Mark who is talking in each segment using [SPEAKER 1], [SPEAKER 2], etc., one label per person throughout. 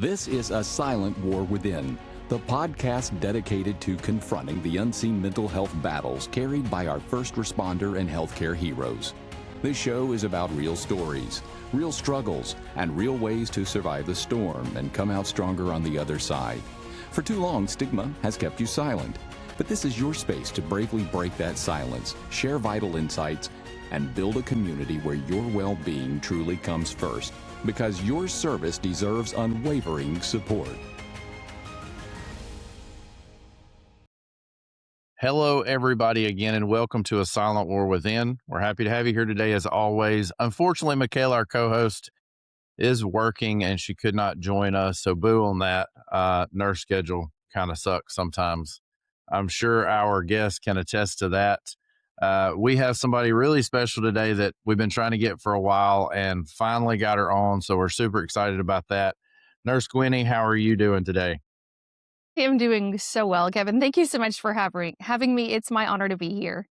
[SPEAKER 1] This is A Silent War Within, the podcast dedicated to confronting the unseen mental health battles carried by our first responder and healthcare heroes. This show is about real stories, real struggles, and real ways to survive the storm and come out stronger on the other side. For too long, stigma has kept you silent, but this is your space to bravely break that silence, share vital insights, and build a community where your well-being truly comes first, because your service deserves unwavering support.
[SPEAKER 2] Hello, everybody, again, and welcome to A Silent War Within. We're happy to have you here today, as always. Unfortunately, Michaela, our co-host, is working, and she could not join us, so boo on that. Nurse schedule kind of sucks sometimes. I'm sure our guest can attest to that. We have somebody really special today that we've been trying to get for a while and finally got her on, so we're super excited about that. Nurse Gwenny, how are you doing today?
[SPEAKER 3] I'm doing so well, Kevin. Thank you so much for having me. It's my honor to be here.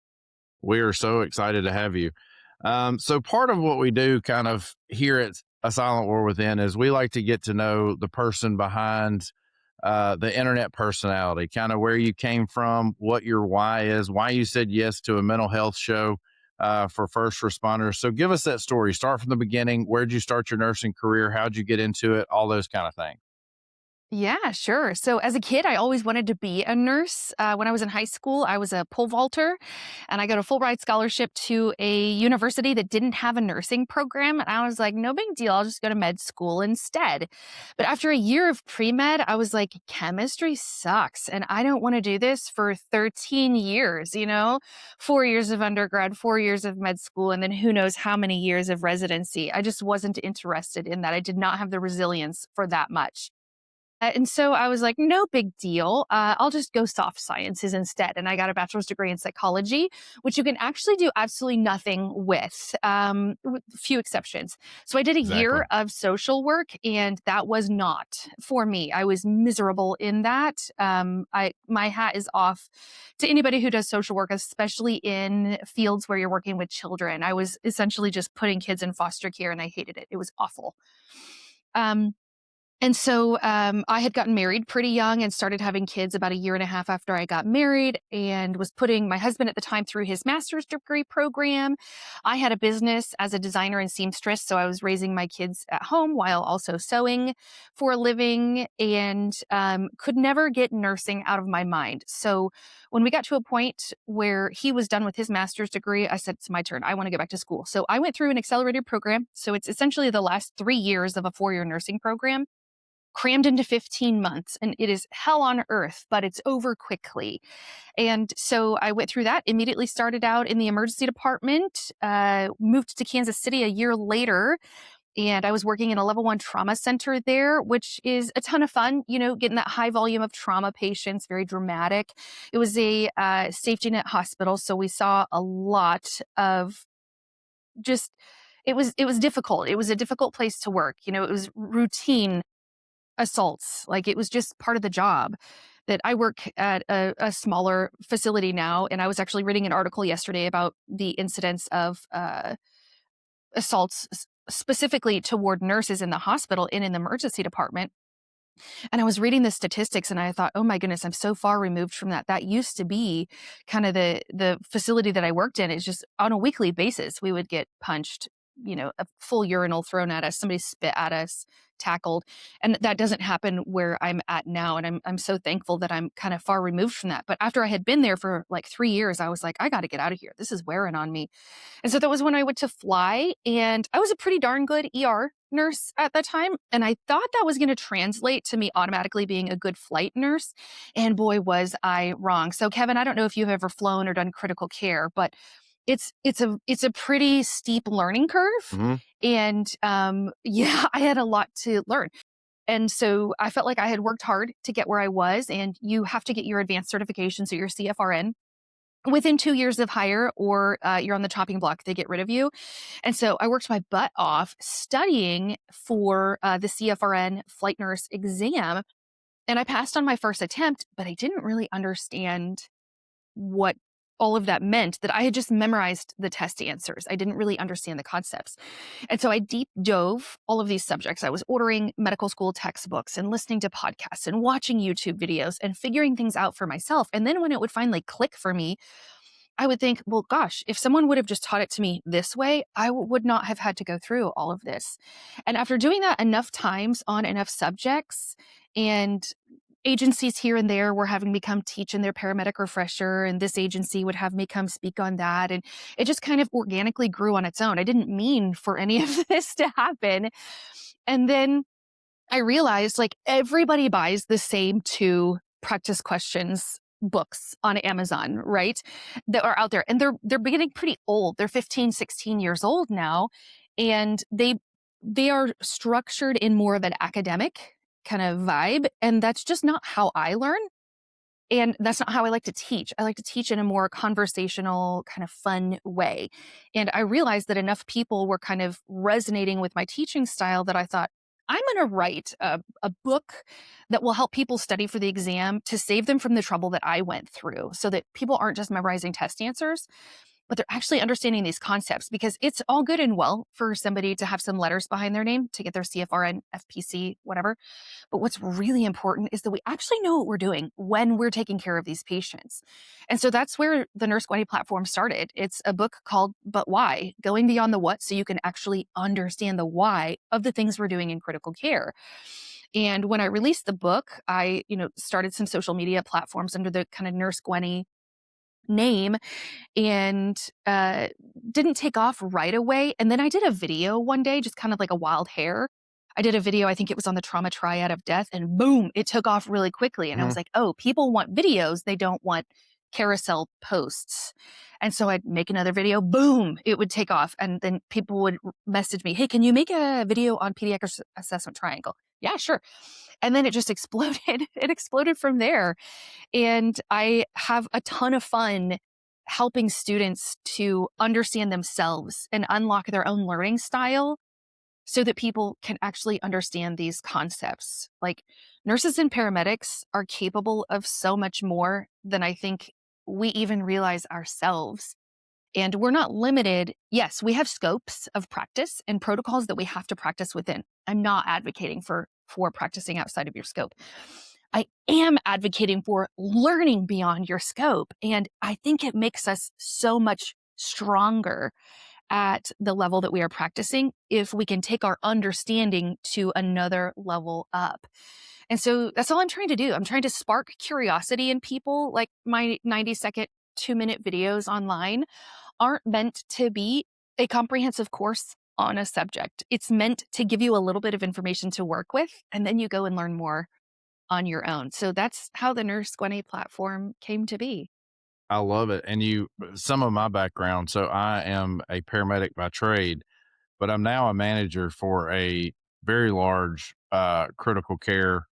[SPEAKER 2] We are so excited to have you. So part of what we do kind of here at A Silent War Within is we like to get to know the person behind the internet personality, kind of where you came from, what your why is, why you said yes to a mental health show for first responders. So give us that story. Start from the beginning. Where'd you start your nursing career? How'd you get into it? All those kind of things.
[SPEAKER 3] Yeah, sure. So as a kid, I always wanted to be a nurse. When I was in high school, I was a pole vaulter, and I got a full ride scholarship to a university that didn't have a nursing program. And I was like, no big deal. I'll just go to med school instead. But after a year of pre-med, I was like, chemistry sucks. And I don't want to do this for 13 years, 4 years of undergrad, 4 years of med school, and then who knows how many years of residency. I just wasn't interested in that. I did not have the resilience for that much. And so I was like, no big deal. I'll just go soft sciences instead. And I got a bachelor's degree in psychology, which you can actually do absolutely nothing with few exceptions. So I did a year of social work, and that was not for me. I was miserable in that. My hat is off to anybody who does social work, especially in fields where you're working with children. I was essentially just putting kids in foster care, and I hated it. It was awful. And so I had gotten married pretty young and started having kids about a year and a half after I got married, and was putting my husband at the time through his master's degree program. I had a business as a designer and seamstress, so I was raising my kids at home while also sewing for a living, and could never get nursing out of my mind. So when we got to a point where he was done with his master's degree, I said, it's my turn. I want to get back to school. So I went through an accelerated program. So it's essentially the last 3 years of a 4-year nursing program, crammed into 15 months, and it is hell on earth, but it's over quickly. And so I went through that, immediately started out in the emergency department, moved to Kansas City a year later, and I was working in a level 1 trauma center there, which is a ton of fun, getting that high volume of trauma patients, very dramatic. It was a safety net hospital, so we saw a lot of just, it was difficult. It was a difficult place to work. It was routine assaults. Like, it was just part of the job. That I work at a smaller facility now, and I was actually reading an article yesterday about the incidence of assaults specifically toward nurses in the hospital and in the emergency department. And I was reading the statistics, and I thought, oh my goodness, I'm so far removed from that. That used to be kind of the facility that I worked in. It's just on a weekly basis, we would get punched, a full urinal thrown at us, somebody spit at us, tackled. And that doesn't happen where I'm at now. And I'm so thankful that I'm kind of far removed from that. But after I had been there for like 3 years, I was like, I got to get out of here. This is wearing on me. And so that was when I went to fly, and I was a pretty darn good ER nurse at the time. And I thought that was going to translate to me automatically being a good flight nurse. And boy, was I wrong. So Kevin, I don't know if you've ever flown or done critical care, but it's a pretty steep learning curve.
[SPEAKER 2] Mm-hmm.
[SPEAKER 3] And I had a lot to learn. And so I felt like I had worked hard to get where I was, and you have to get your advanced certification, so your CFRN, within 2 years of hire, or you're on the chopping block. They get rid of you. And so I worked my butt off studying for the CFRN flight nurse exam, and I passed on my first attempt, but I didn't really understand what all of that meant that I had just memorized the test answers. I didn't really understand the concepts. And so I deep dove all of these subjects. I was ordering medical school textbooks and listening to podcasts and watching YouTube videos and figuring things out for myself. And then when it would finally click for me, I would think, well, gosh, if someone would have just taught it to me this way, I would not have had to go through all of this. And after doing that enough times on enough subjects, and agencies here and there were having me come teach in their paramedic refresher, and this agency would have me come speak on that. And it just kind of organically grew on its own. I didn't mean for any of this to happen. And then I realized like everybody buys the same 2 practice questions books on Amazon, right? That are out there. And they're getting pretty old. They're 15, 16 years old now. And they are structured in more of an academic kind of vibe. And that's just not how I learn. And that's not how I like to teach. I like to teach in a more conversational, kind of fun way. And I realized that enough people were kind of resonating with my teaching style that I thought, I'm going to write a book that will help people study for the exam to save them from the trouble that I went through, so that people aren't just memorizing test answers, but they're actually understanding these concepts. Because it's all good and well for somebody to have some letters behind their name to get their CFRN, FPC, whatever. But what's really important is that we actually know what we're doing when we're taking care of these patients. And so that's where the Nurse Gwenny platform started. It's a book called But Why? Going Beyond the What so you can actually understand the why of the things we're doing in critical care. And when I released the book, I, started some social media platforms under the kind of Nurse Gwenny name, and didn't take off right away. And then I did a video one day, just kind of like a wild hair. I did a video, I think it was on the trauma triad of death, and boom, it took off really quickly. And I was like, oh, people want videos. They don't want carousel posts. And so I'd make another video, boom, it would take off. And then people would message me, hey, can you make a video on pediatric assessment triangle? Yeah, sure. And then it just exploded. It exploded from there. And I have a ton of fun helping students to understand themselves and unlock their own learning style so that people can actually understand these concepts. Like, nurses and paramedics are capable of so much more than I think we even realize ourselves. And we're not limited. Yes, we have scopes of practice and protocols that we have to practice within. I'm not advocating for practicing outside of your scope. I am advocating for learning beyond your scope. And I think it makes us so much stronger at the level that we are practicing if we can take our understanding to another level up. And so that's all I'm trying to do. I'm trying to spark curiosity in people. Like, my 90-second, 2-minute videos online aren't meant to be a comprehensive course on a subject. It's meant to give you a little bit of information to work with, and then you go and learn more on your own. So that's how the Nurse Gwenny platform came to be.
[SPEAKER 2] I love it. And some of my background. So I am a paramedic by trade, but I'm now a manager for a very large critical care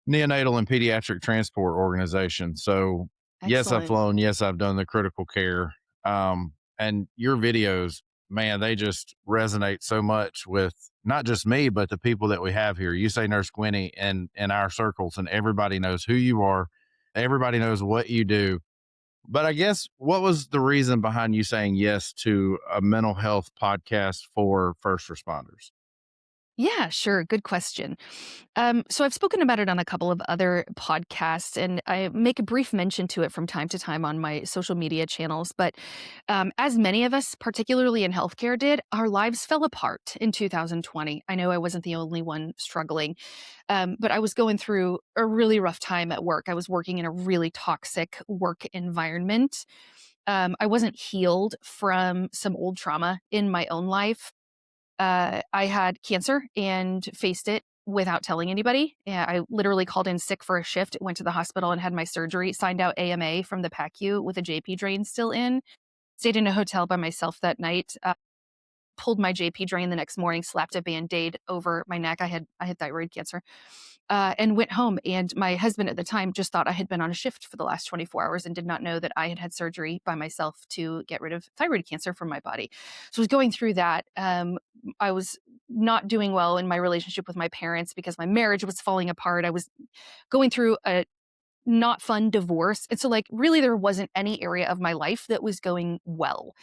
[SPEAKER 2] neonatal and pediatric transport organization. So yes, I've
[SPEAKER 3] Excellent.
[SPEAKER 2] flown. Yes, I've done the critical care. And your videos, man, they just resonate so much with not just me, but the people that we have here. You say Nurse Gwenny in our circles, and everybody knows who you are. Everybody knows what you do. But I guess, what was the reason behind you saying yes to a mental health podcast for first responders?
[SPEAKER 3] Yeah, sure. Good question. So I've spoken about it on a couple of other podcasts, and I make a brief mention to it from time to time on my social media channels. But as many of us, particularly in healthcare, did, our lives fell apart in 2020. I know I wasn't the only one struggling, but I was going through a really rough time at work. I was working in a really toxic work environment. I wasn't healed from some old trauma in my own life. I had cancer and faced it without telling anybody. Yeah, I literally called in sick for a shift, went to the hospital and had my surgery, signed out AMA from the PACU with a JP drain still in, stayed in a hotel by myself that night, pulled my JP drain the next morning, slapped a Band-Aid over my neck. I had thyroid cancer, and went home. And my husband at the time just thought I had been on a shift for the last 24 hours and did not know that I had had surgery by myself to get rid of thyroid cancer from my body. So I was going through that. I was not doing well in my relationship with my parents because my marriage was falling apart. I was going through a not fun divorce. And so like really there wasn't any area of my life that was going well.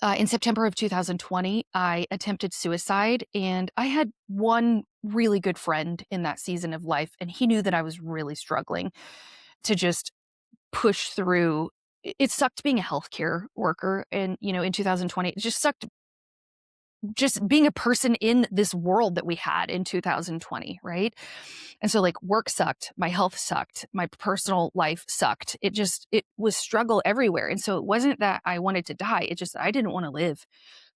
[SPEAKER 3] In September of 2020, I attempted suicide, and I had one really good friend in that season of life, and he knew that I was really struggling to just push through. It sucked being a healthcare worker, and in 2020, it just sucked just being a person in this world that we had in 2020, right? And so like work sucked, my health sucked, my personal life sucked. It was struggle everywhere. And so it wasn't that I wanted to die. It just, I didn't want to live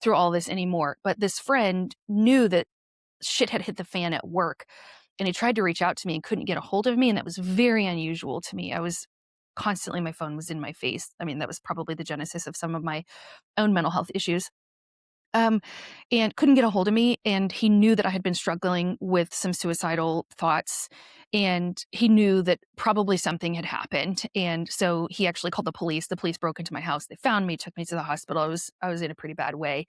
[SPEAKER 3] through all this anymore. But this friend knew that shit had hit the fan at work, and he tried to reach out to me and couldn't get a hold of me. And that was very unusual to me. I was constantly, my phone was in my face. I mean, that was probably the genesis of some of my own mental health issues. Um, and couldn't get a hold of me. And he knew that I had been struggling with some suicidal thoughts. And he knew that probably something had happened. And so he actually called the police. The police broke into my house. They found me, took me to the hospital. I was in a pretty bad way.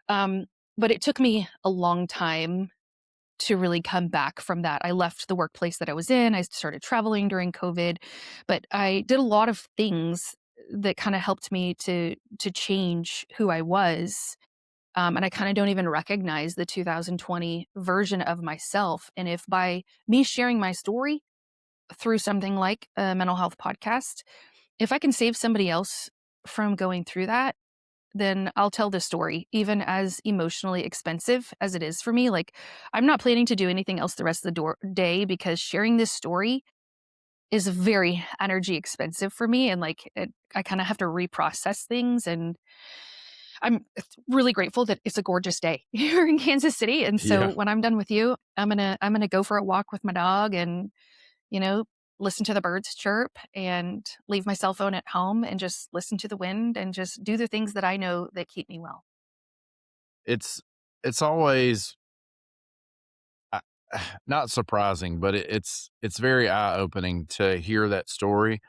[SPEAKER 3] Um, but it took me a long time to really come back from that. I left the workplace that I was in. I started traveling during COVID, but I did a lot of things that kind of helped me to change who I was, and I kind of don't even recognize the 2020 version of myself. And if by me sharing my story through something like a mental health podcast, if I can save somebody else from going through that, then I'll tell the story, even as emotionally expensive as it is for me. Like, I'm not planning to do anything else the rest of the day, because sharing this story is very energy expensive for me. And like, I kind of have to reprocess things. And I'm really grateful that it's a gorgeous day here in Kansas City. And so
[SPEAKER 2] Yeah.
[SPEAKER 3] when I'm done with you, I'm gonna go for a walk with my dog and, you know, listen to the birds chirp and leave my cell phone at home and just listen to the wind and just do the things that I know that keep me well.
[SPEAKER 2] It's it's always uh, not surprising, but it's very eye-opening to hear that story.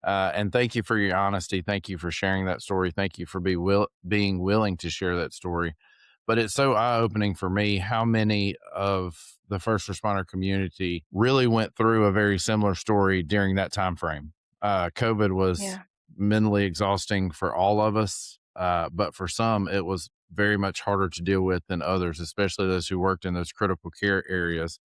[SPEAKER 2] And thank you for your honesty. Thank you for sharing that story. Thank you for being willing to share that story. But it's so eye-opening for me how many of the first responder community really went through a very similar story during that time frame. COVID was
[SPEAKER 3] Yeah,
[SPEAKER 2] mentally exhausting for all of us, but for some, it was very much harder to deal with than others, especially those who worked in those critical care areas.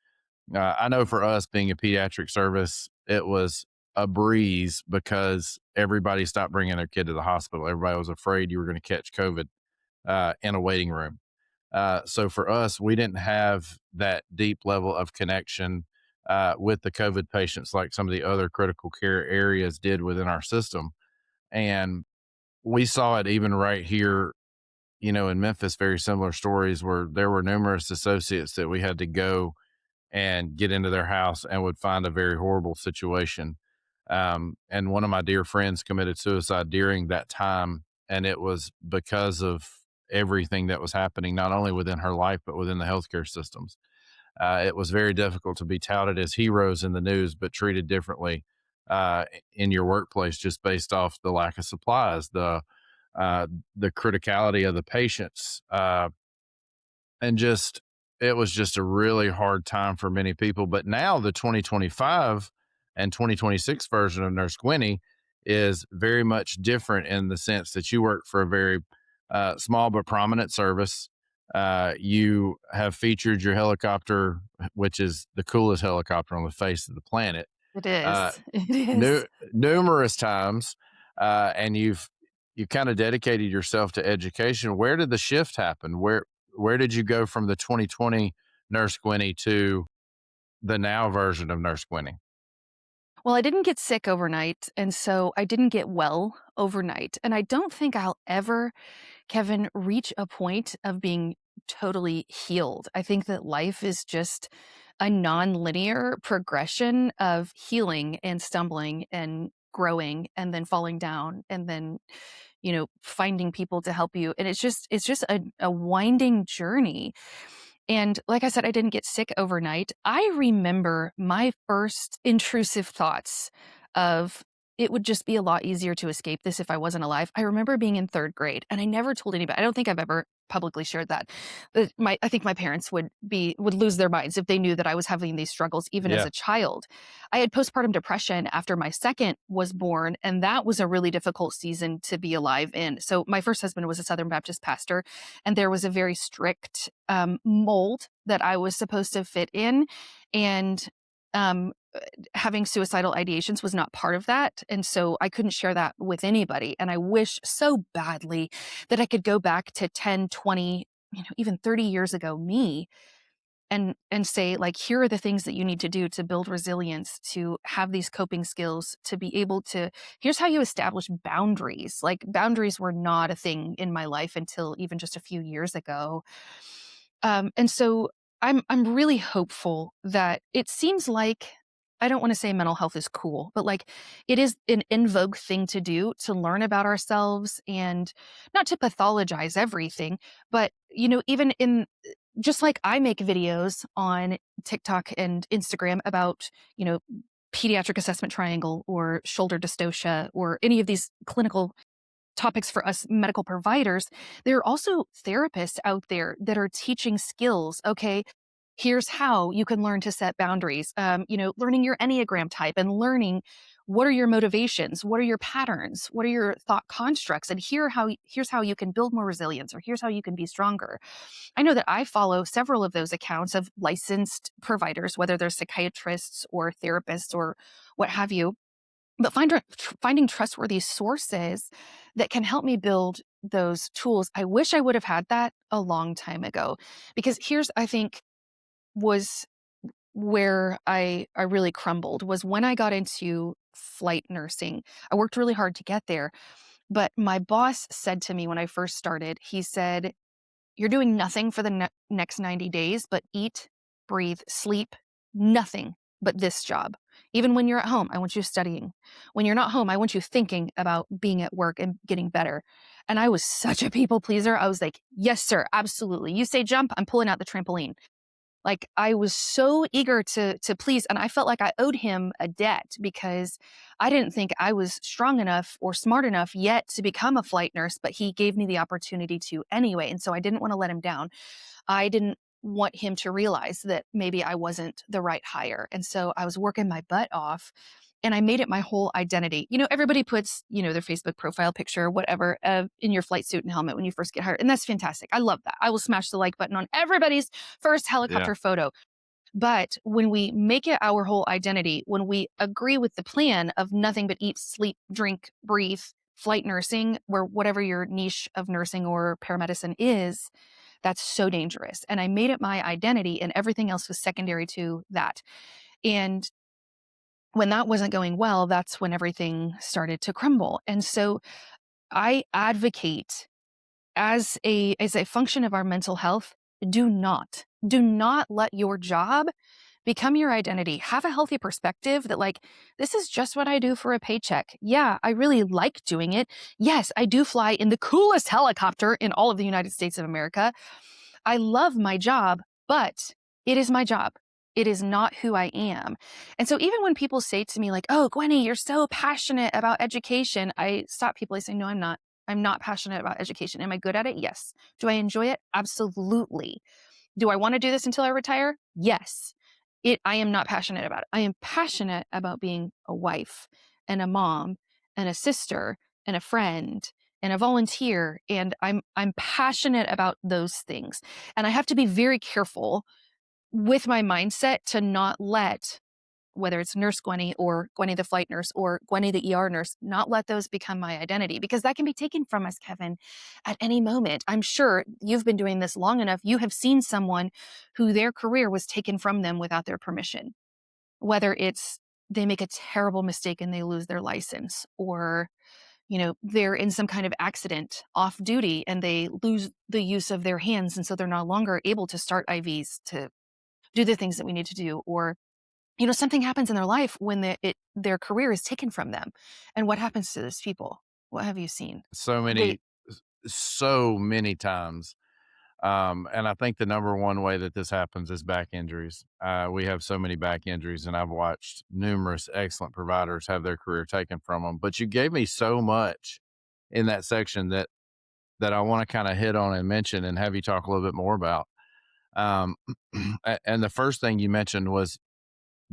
[SPEAKER 2] I know for us being a pediatric service, it was a breeze because everybody stopped bringing their kid to the hospital. Everybody was afraid you were going to catch COVID in a waiting room. So for us, we didn't have that deep level of connection with the COVID patients like some of the other critical care areas did within our system. And we saw it even right here, in Memphis, very similar stories where there were numerous associates that we had to go and get into their house and would find a very horrible situation. And one of my dear friends committed suicide during that time. And it was because of everything that was happening, not only within her life, but within the healthcare systems. It was very difficult to be touted as heroes in the news, but treated differently in your workplace just based off the lack of supplies, the criticality of the patients, and just it was just a really hard time for many people. But now the 2025 and 2026 version of Nurse Gwenny is very much different in the sense that you work for a very small but prominent service. You have featured your helicopter, which is the coolest helicopter on the face of the planet,
[SPEAKER 3] it
[SPEAKER 2] uh,
[SPEAKER 3] is. It is.
[SPEAKER 2] nu- numerous times, and you kind of dedicated yourself to education. Where did the shift happen? Where did you go from the 2020 Nurse Gwenny to the now version of Nurse Gwenny?
[SPEAKER 3] Well, I didn't get sick overnight, and so I didn't get well overnight. And I don't think I'll ever, Kevin, reach a point of being totally healed. I think that life is just a non-linear progression of healing and stumbling and growing and then falling down and then, finding people to help you. And it's just a winding journey. And like I said, I didn't get sick overnight. I remember my first intrusive thoughts of it would just be a lot easier to escape this if I wasn't alive. I remember being in third grade, and I never told anybody. I don't think I've ever publicly shared that. I think my parents would lose their minds if they knew that I was having these struggles even as
[SPEAKER 2] Yeah.
[SPEAKER 3] a child. I had postpartum depression after my second was born, and that was a really difficult season to be alive in. So my first husband was a Southern Baptist pastor, and there was a very strict mold that I was supposed to fit in, and um, having suicidal ideations was not part of that. And so I couldn't share that with anybody. And I wish so badly that I could go back to 10, 20, even 30 years ago me and say, like, here are the things that you need to do to build resilience, to have these coping skills, to be able to, here's how you establish boundaries. Like, boundaries were not a thing in my life until even just a few years ago. And so I'm really hopeful that it seems like, I don't want to say mental health is cool, but like it is an in vogue thing to do, to learn about ourselves and not to pathologize everything, but even in, just like I make videos on TikTok and Instagram about, pediatric assessment triangle or shoulder dystocia or any of these clinical topics for us medical providers, there are also therapists out there that are teaching skills. Okay, here's how you can learn to set boundaries. Learning your Enneagram type and learning what are your motivations, what are your patterns, what are your thought constructs, and here's how you can build more resilience, or here's how you can be stronger. I know that I follow several of those accounts of licensed providers, whether they're psychiatrists or therapists or what have you, but finding trustworthy sources that can help me build those tools. I wish I would have had that a long time ago, because here's, I think, was where I really crumbled, was when I got into flight nursing. I worked really hard to get there, but my boss said to me when I first started, he said, you're doing nothing for the next 90 days, but eat, breathe, sleep, nothing but this job. Even when you're at home, I want you studying. When you're not home, I want you thinking about being at work and getting better. And I was such a people pleaser. I was like, yes, sir, absolutely. You say jump, I'm pulling out the trampoline. Like, I was so eager to please, and I felt like I owed him a debt because I didn't think I was strong enough or smart enough yet to become a flight nurse, but he gave me the opportunity to anyway. And so I didn't want to let him down. I didn't want him to realize that maybe I wasn't the right hire. And so I was working my butt off, and I made it my whole identity. Everybody puts, their Facebook profile picture, whatever, in your flight suit and helmet when you first get hired. And that's fantastic. I love that. I will smash the like button on everybody's first
[SPEAKER 2] Yeah.
[SPEAKER 3] helicopter photo. But when we make it our whole identity, when we agree with the plan of nothing but eat, sleep, drink, breathe, flight nursing, where whatever your niche of nursing or paramedicine is, that's so dangerous. And I made it my identity, and everything else was secondary to that. And when that wasn't going well, that's when everything started to crumble. And so I advocate, as a function of our mental health, do not let your job become your identity. Have a healthy perspective that, like, this is just what I do for a paycheck. Yeah, I really like doing it. Yes, I do fly in the coolest helicopter in all of the United States of America. I love my job, but it is my job. It is not who I am. And so even when people say to me, like, oh, Gwenny, you're so passionate about education, I stop people. I say, no, I'm not. I'm not passionate about education. Am I good at it? Yes. Do I enjoy it? Absolutely. Do I want to do this until I retire? Yes. I am not passionate about it. I am passionate about being a wife and a mom and a sister and a friend and a volunteer. And I'm passionate about those things. And I have to be very careful with my mindset to not let, whether it's Nurse Gwenny or Gwenny the flight nurse or Gwenny the ER nurse, not let those become my identity, because that can be taken from us, Kevin, at any moment. I'm sure you've been doing this long enough. You have seen someone who their career was taken from them without their permission, whether it's they make a terrible mistake and they lose their license, or they're in some kind of accident off duty and they lose the use of their hands, and so they're no longer able to start IVs, to do the things that we need to do, or something happens in their life when their career is taken from them. And what happens to those people? What have you seen?
[SPEAKER 2] So
[SPEAKER 3] They,
[SPEAKER 2] many, so many times. And I think the number one way that this happens is back injuries. We have so many back injuries, and I've watched numerous excellent providers have their career taken from them. But you gave me so much in that section that that I want to kind of hit on and mention and have you talk a little bit more about. Um, and the first thing you mentioned was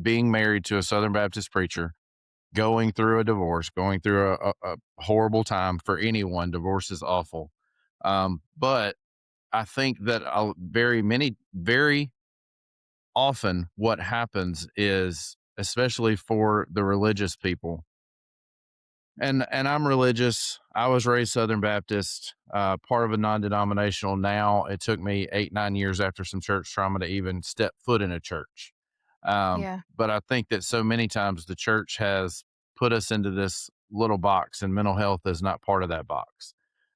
[SPEAKER 2] being married to a Southern Baptist preacher, going through a divorce, going through a horrible time for anyone. Divorce is awful. But I think that very often what happens is, especially for the religious people, and I'm religious. I was raised Southern Baptist, part of a non-denominational. Now it took me 8, 9 years after some church trauma to even step foot in a church.
[SPEAKER 3] Yeah.
[SPEAKER 2] But I think that so many times the church has put us into this little box, and mental health is not part of that box.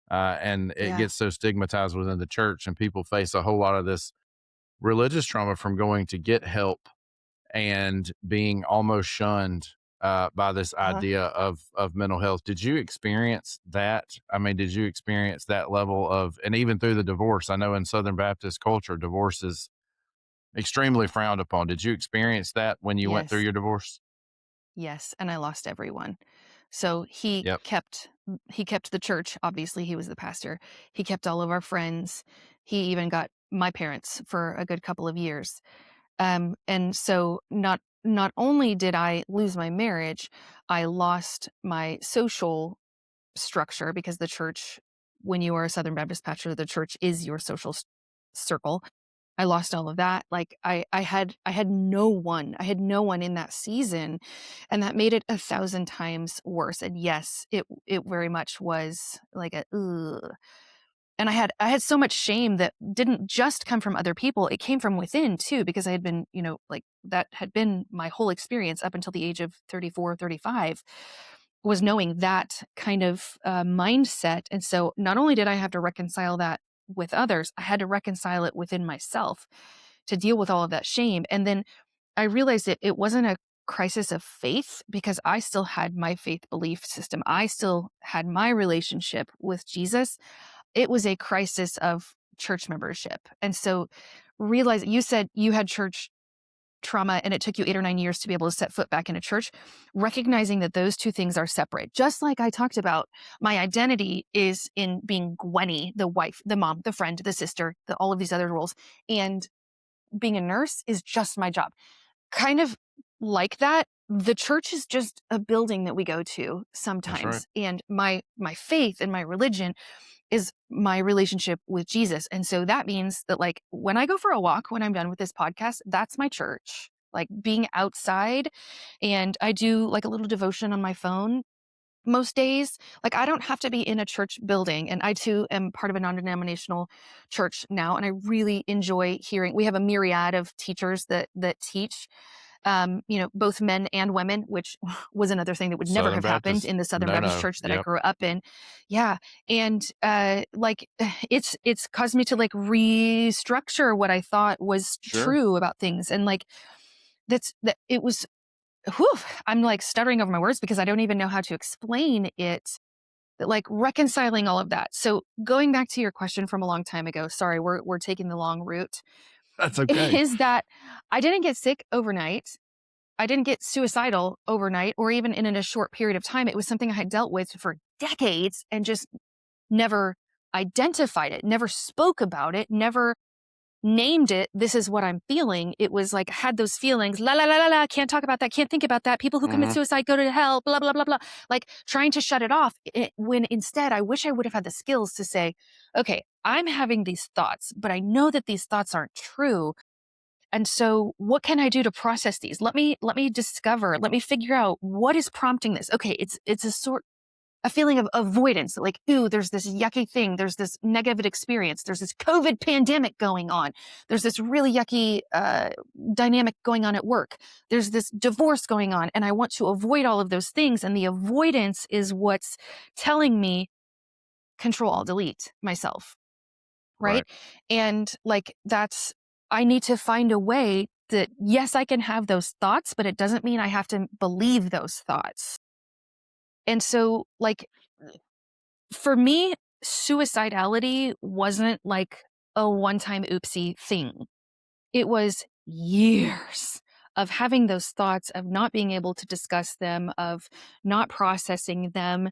[SPEAKER 2] And it
[SPEAKER 3] Yeah.
[SPEAKER 2] gets so stigmatized within the church, and people face a whole lot of this religious trauma from going to get help and being almost shunned by this
[SPEAKER 3] Uh-huh.
[SPEAKER 2] idea of mental health. Did you experience that? I mean, did you experience that level of, and even through the divorce? I know in Southern Baptist culture, divorce is extremely frowned upon. Did you experience that when you went through
[SPEAKER 3] Yes.
[SPEAKER 2] your divorce?
[SPEAKER 3] Yes. And I lost everyone. So
[SPEAKER 2] Yep.
[SPEAKER 3] he kept the church. Obviously, he was the pastor. He kept all of our friends. He even got my parents for a good couple of years. And so not only did I lose my marriage, I lost my social structure because the church, when you are a Southern Baptist pastor, the church is your social circle. I lost all of that. Like I had no one. I had no one in that season, and that made it 1,000 times worse. And yes, it very much was like a ugh. And I had so much shame that didn't just come from other people. It came from within too, because I had been, like that had been my whole experience up until the age of 34, 35, was knowing that kind of mindset. And so not only did I have to reconcile that with others, I had to reconcile it within myself to deal with all of that shame. And then I realized it wasn't a crisis of faith because I still had my faith belief system. I still had my relationship with Jesus. It was a crisis of church membership. And so realize you said you had church trauma and it took you 8 or 9 years to be able to set foot back in a church, recognizing that those two things are separate. Just like I talked about, my identity is in being Gwenny, the wife, the mom, the friend, the sister, all of these other roles. And being a nurse is just my job. Kind of like that, the church is just a building that we go to
[SPEAKER 2] That's right.
[SPEAKER 3] sometimes. And my faith and my religion is my relationship with Jesus. And so that means that, like, when I go for a walk, when I'm done with this podcast, that's my church. Like being outside, and I do like a little devotion on my phone most days. Like I don't have to be in a church building. And I too am part of a non-denominational church now. And I really enjoy hearing, we have a myriad of teachers that teach, both men and women, which was another thing that would never
[SPEAKER 2] Southern
[SPEAKER 3] have happened
[SPEAKER 2] Baptist.
[SPEAKER 3] in the Southern
[SPEAKER 2] No,
[SPEAKER 3] Baptist
[SPEAKER 2] no.
[SPEAKER 3] church that I
[SPEAKER 2] Yep.
[SPEAKER 3] grew up in. Yeah. And like it's caused me to like restructure what I thought was
[SPEAKER 2] Sure.
[SPEAKER 3] true about things. And like that it was whew, I'm like stuttering over my words because I don't even know how to explain it. That like reconciling all of that. So going back to your question from a long time ago, sorry, we're taking the long route,
[SPEAKER 2] That's okay.
[SPEAKER 3] is that I didn't get sick overnight. I didn't get suicidal overnight or even in a short period of time. It was something I had dealt with for decades and just never identified it, never spoke about it, never named it. This is what I'm feeling. It was like, I had those feelings, la, la, la, la, la, can't talk about that, can't think about that. People who commit
[SPEAKER 2] Hmm.
[SPEAKER 3] suicide go to hell, blah, blah, blah, blah. Like trying to shut it off. When instead, I wish I would have had the skills to say, okay, I'm having these thoughts, but I know that these thoughts aren't true. And so what can I do to process these? Let me discover, let me figure out what is prompting this. Okay, it's a feeling of avoidance, like, ooh, there's this yucky thing, there's this negative experience, there's this COVID pandemic going on, there's this really yucky dynamic going on at work, there's this divorce going on, and I want to avoid all of those things. And the avoidance is what's telling me control, alt, delete myself, right?
[SPEAKER 2] Right.
[SPEAKER 3] And like I need to find a way that, yes, I can have those thoughts, but it doesn't mean I have to believe those thoughts. And so, like, for me, suicidality wasn't like a one-time oopsie thing. It was years of having those thoughts, of not being able to discuss them, of not processing them.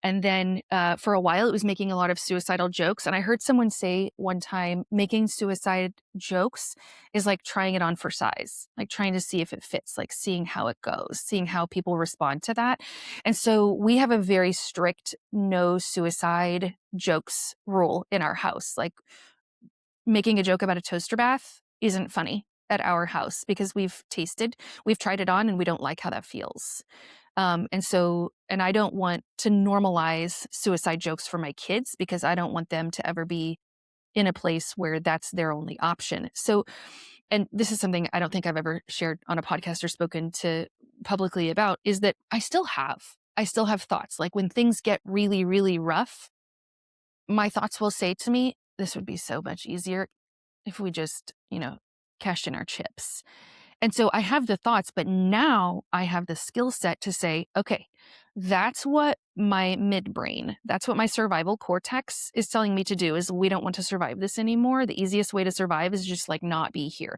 [SPEAKER 3] And then for a while, it was making a lot of suicidal jokes. And I heard someone say one time, making suicide jokes is like trying it on for size, like trying to see if it fits, like seeing how it goes, seeing how people respond to that. And so we have a very strict no suicide jokes rule in our house. Like making a joke about a toaster bath isn't funny at our house because we've tried it on, and we don't like how that feels. And I don't want to normalize suicide jokes for my kids because I don't want them to ever be in a place where that's their only option. So, and this is something I don't think I've ever shared on a podcast or spoken to publicly about, is that I still have thoughts. Like when things get really, really rough, my thoughts will say to me, this would be so much easier if we just, cashed in our chips. And so I have the thoughts, but now I have the skill set to say, okay, that's what my midbrain, that's what my survival cortex is telling me to do, is we don't want to survive this anymore. The easiest way to survive is just like not be here.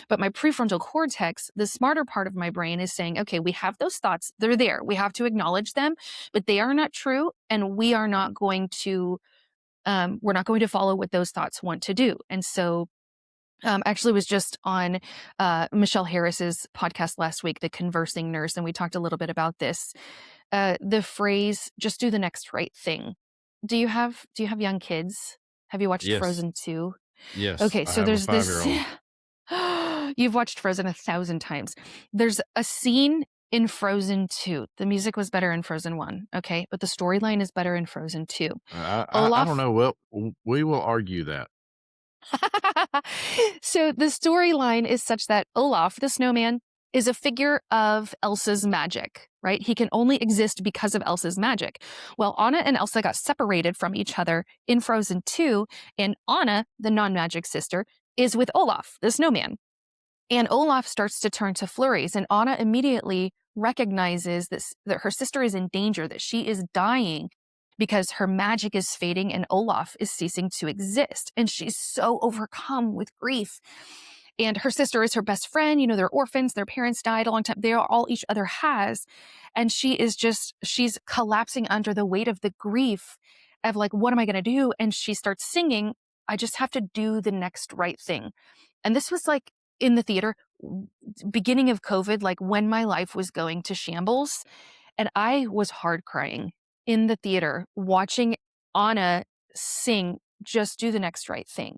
[SPEAKER 3] But my prefrontal cortex, the smarter part of my brain, is saying, okay, we have those thoughts. They're there. We have to acknowledge them, but they are not true. And we are not going to, we're not going to follow what those thoughts want to do. And so actually was just on Michelle Harris's podcast last week, The Conversing Nurse, and we talked a little bit about this. The phrase, just do the next right thing. Do you have young kids? Have you watched
[SPEAKER 2] Yes.
[SPEAKER 3] Frozen 2?
[SPEAKER 2] Yes.
[SPEAKER 3] Okay,
[SPEAKER 2] I
[SPEAKER 3] so
[SPEAKER 2] have
[SPEAKER 3] there's
[SPEAKER 2] a 5-year-old.
[SPEAKER 3] You've watched Frozen 1,000 times. There's a scene in Frozen 2. The music was better in Frozen 1, okay? But the storyline is better in Frozen 2.
[SPEAKER 2] I don't know. Well, we will argue that.
[SPEAKER 3] So the storyline is such that Olaf, the snowman, is a figure of Elsa's magic, right? He can only exist because of Elsa's magic. Well, Anna and Elsa got separated from each other in Frozen 2, and Anna, the non-magic sister, is with Olaf, the snowman. And Olaf starts to turn to flurries, and Anna immediately recognizes that her sister is in danger, that she is dying because her magic is fading and Olaf is ceasing to exist. And she's so overcome with grief. And her sister is her best friend. They're orphans. Their parents died a long time. They are all each other has. And she's collapsing under the weight of the grief of like, what am I going to do? And she starts singing, I just have to do the next right thing. And this was like in the theater, beginning of COVID, like when my life was going to shambles. And I was hard crying in the theater watching Anna sing, just do the next right thing.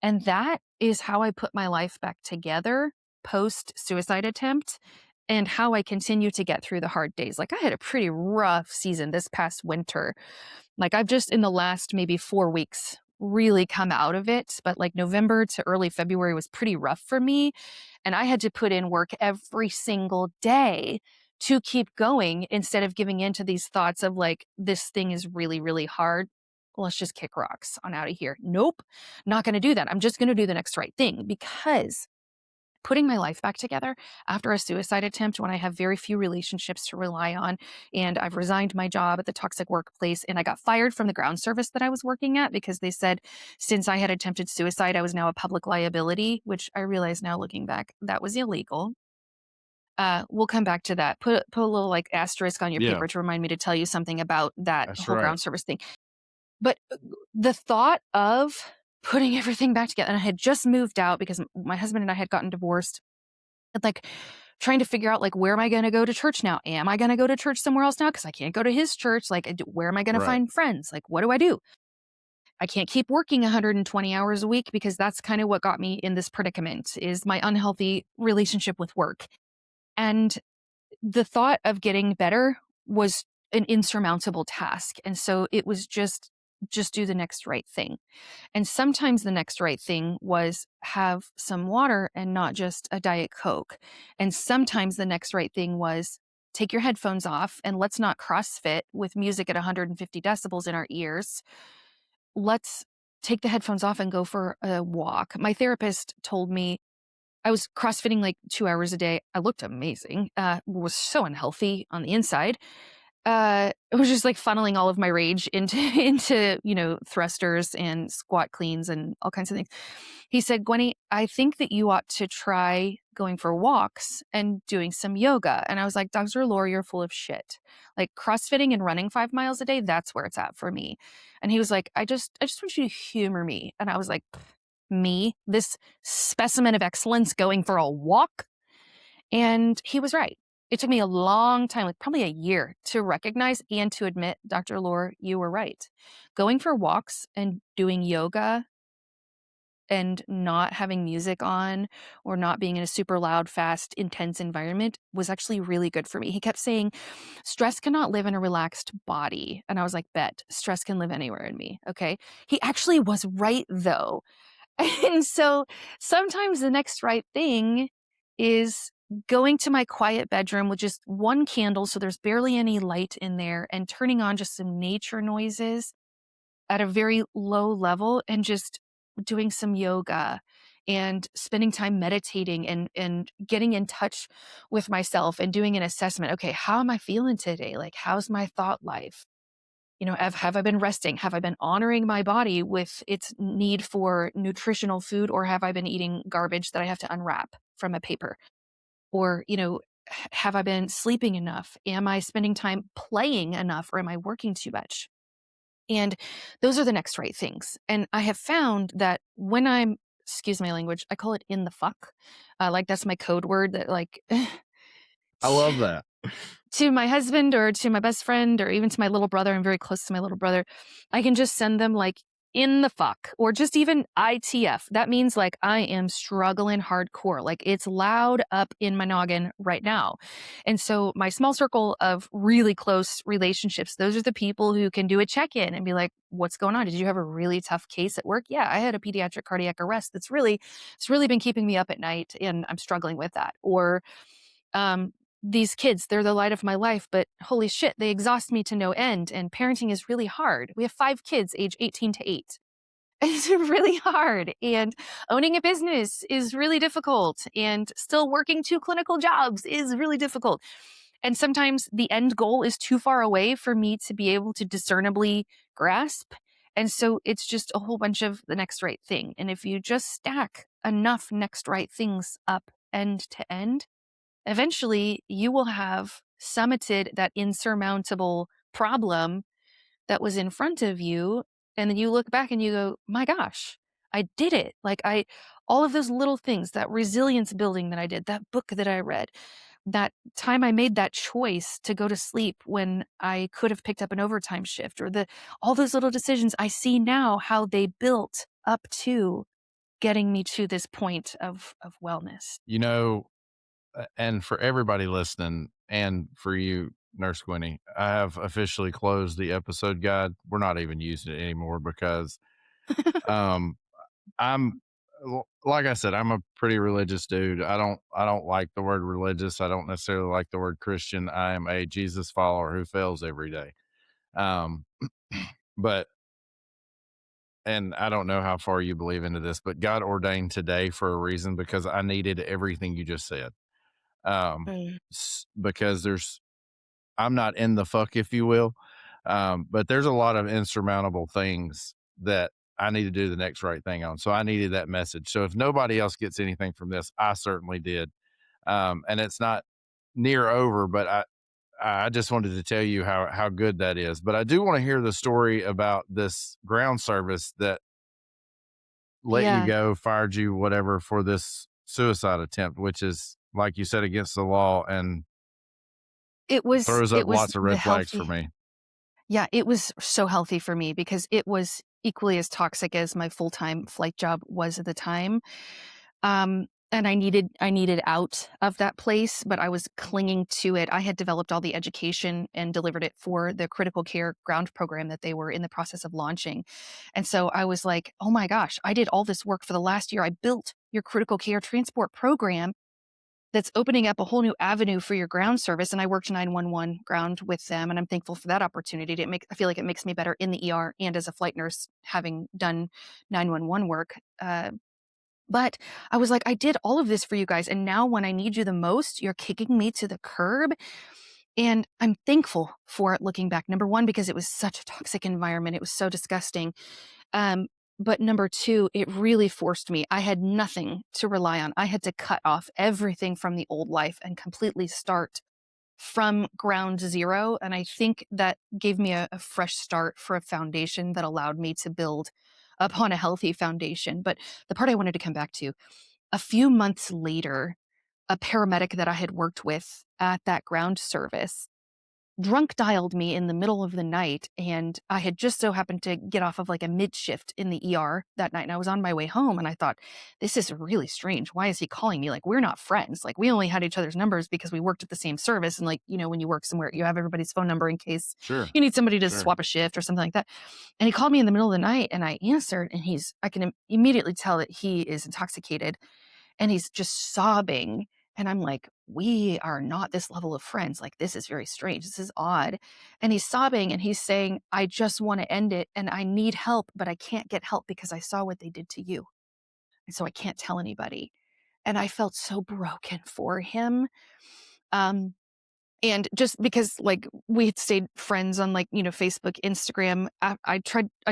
[SPEAKER 3] And that is how I put my life back together post-suicide attempt and how I continue to get through the hard days. Like I had a pretty rough season this past winter. Like I've just in the last maybe 4 weeks really come out of it. But like November to early February was pretty rough for me. And I had to put in work every single day to keep going instead of giving in to these thoughts of like, this thing is really, really hard. Let's just kick rocks on out of here. Nope, not going to do that. I'm just going to do the next right thing, because putting my life back together after a suicide attempt when I have very few relationships to rely on, and I've resigned my job at the toxic workplace, and I got fired from the ground service that I was working at because they said since I had attempted suicide, I was now a public liability, which I realize now looking back, that was illegal. We'll come back to that. Put a little like asterisk on your paper to remind me to tell you something about that
[SPEAKER 2] That's
[SPEAKER 3] whole
[SPEAKER 2] right.
[SPEAKER 3] ground service thing. But the thought of putting everything back together, and I had just moved out because my husband and I had gotten divorced, and like trying to figure out like, where am I going to go to church now? Am I going to go to church somewhere else now? Because I can't go to his church. Like, where am I going to find friends? Like, what do I do? I can't keep working 120 hours a week because that's kind of what got me in this predicament, is my unhealthy relationship with work. And the thought of getting better was an insurmountable task. And so it was just do the next right thing. And sometimes the next right thing was have some water and not just a Diet Coke. And sometimes the next right thing was take your headphones off and let's not CrossFit with music at 150 decibels in our ears. Let's take the headphones off and go for a walk. My therapist told me I was CrossFitting like 2 hours a day. I looked amazing, was so unhealthy on the inside. it was just like funneling all of my rage into, thrusters and squat cleans and all kinds of things. He said, Gwenny, I think that you ought to try going for walks and doing some yoga. And I was like, Dr. Lore, you're full of shit. Like CrossFitting and running 5 miles a day, that's where it's at for me. And he was like, I just want you to humor me. And I was like, me, this specimen of excellence going for a walk? And he was right. It took me a long time, like probably a year, to recognize and to admit, Dr. Lore, you were right. Going for walks and doing yoga and not having music on or not being in a super loud, fast, intense environment was actually really good for me. He kept saying, stress cannot live in a relaxed body. And I was like, bet, stress can live anywhere in me. Okay. He actually was right, though. And so sometimes the next right thing is going to my quiet bedroom with just one candle, so there's barely any light in there, and turning on just some nature noises at a very low level and just doing some yoga and spending time meditating and getting in touch with myself and doing an assessment. Okay, how am I feeling today? Like, how's my thought life? Have I been resting? Have I been honoring my body with its need for nutritional food, or have I been eating garbage that I have to unwrap from a paper? Or, have I been sleeping enough? Am I spending time playing enough, or am I working too much? And those are the next right things. And I have found that when I'm, excuse my language, I call it in the fuck. Like that's my code word that like
[SPEAKER 2] I love that.
[SPEAKER 3] to my husband or to my best friend or even to my little brother, I'm very close to my little brother, I can just send them like in the fuck or just even ITF. That means like I am struggling hardcore. Like it's loud up in my noggin right now. And so my small circle of really close relationships, those are the people who can do a check-in and be like, what's going on? Did you have a really tough case at work? Yeah, I had a pediatric cardiac arrest. It's really been keeping me up at night and I'm struggling with that. Or, these kids, they're the light of my life, but holy shit, they exhaust me to no end. And parenting is really hard. We have 5 kids, age 18 to 8. It's really hard. And owning a business is really difficult. And still working 2 clinical jobs is really difficult. And sometimes the end goal is too far away for me to be able to discernibly grasp. And so it's just a whole bunch of the next right thing. And if you just stack enough next right things up end to end, eventually you will have summited that insurmountable problem that was in front of you. And then you look back and you go, my gosh, I did it. All of those little things, that resilience building that I did, that book that I read, that time I made that choice to go to sleep when I could have picked up an overtime shift, or all those little decisions, I see now how they built up to getting me to this point of wellness.
[SPEAKER 2] And for everybody listening and for you, Nurse Gwenny, I have officially closed the episode guide. We're not even using it anymore because um, I'm like I said, I'm a pretty religious dude. I don't like the word religious. I don't necessarily like the word Christian. I am a Jesus follower who fails every day. Um, but and I don't know how far you believe into this, but God ordained today for a reason because I needed everything you just said.
[SPEAKER 3] Mm.
[SPEAKER 2] Because I'm not in the fuck, if you will. But there's a lot of insurmountable things that I need to do the next right thing on. So I needed that message. So if nobody else gets anything from this, I certainly did. And it's not near over, but I just wanted to tell you how good that is. But I do want to hear the story about this ground service that let you
[SPEAKER 3] Yeah,
[SPEAKER 2] go, fired you, whatever, for this suicide attempt, which is, like you said, against the law and throws up
[SPEAKER 3] it was
[SPEAKER 2] lots of
[SPEAKER 3] the
[SPEAKER 2] red flags for
[SPEAKER 3] healthy.
[SPEAKER 2] me.
[SPEAKER 3] Yeah, it was so healthy for me because it was equally as toxic as my full-time flight job was at the time. And I needed out of that place, but I was clinging to it. I had developed all the education and delivered it for the critical care ground program that they were in the process of launching. And so I was like, "Oh my gosh, I did all this work for the last year. I built your critical care transport program that's opening up a whole new avenue for your ground service." And I worked 911 ground with them, and I'm thankful for that opportunity. I feel like it makes me better in the ER and as a flight nurse, having done 911 work. But I was like, I did all of this for you guys, and now when I need you the most, you're kicking me to the curb. And I'm thankful for it looking back. Number one, because it was such a toxic environment. It was so disgusting. Um, but number two, it really forced me. I had nothing to rely on. I had to cut off everything from the old life and completely start from ground zero. And I think that gave me a fresh start for a foundation that allowed me to build upon a healthy foundation. But the part I wanted to come back to, a few months later, a paramedic that I had worked with at that ground service drunk dialed me in the middle of the night, and I had just so happened to get off of like a mid shift in the ER that night, and I was on my way home, and I thought, this is really strange. Why is he calling me? Like, we're not friends. Like, we only had each other's numbers because we worked at the same service, and like, when you work somewhere, you have everybody's phone number in case
[SPEAKER 2] Sure.
[SPEAKER 3] you need somebody to
[SPEAKER 2] Sure.
[SPEAKER 3] swap a shift or something like that. And he called me in the middle of the night, and I answered, and I can immediately tell that he is intoxicated, and he's just sobbing. And I'm like, we are not this level of friends. Like, this is very strange. This is odd. And he's sobbing and he's saying, I just want to end it and I need help, but I can't get help because I saw what they did to you. And so I can't tell anybody. And I felt so broken for him. And just because like we had stayed friends on like, Facebook, Instagram, I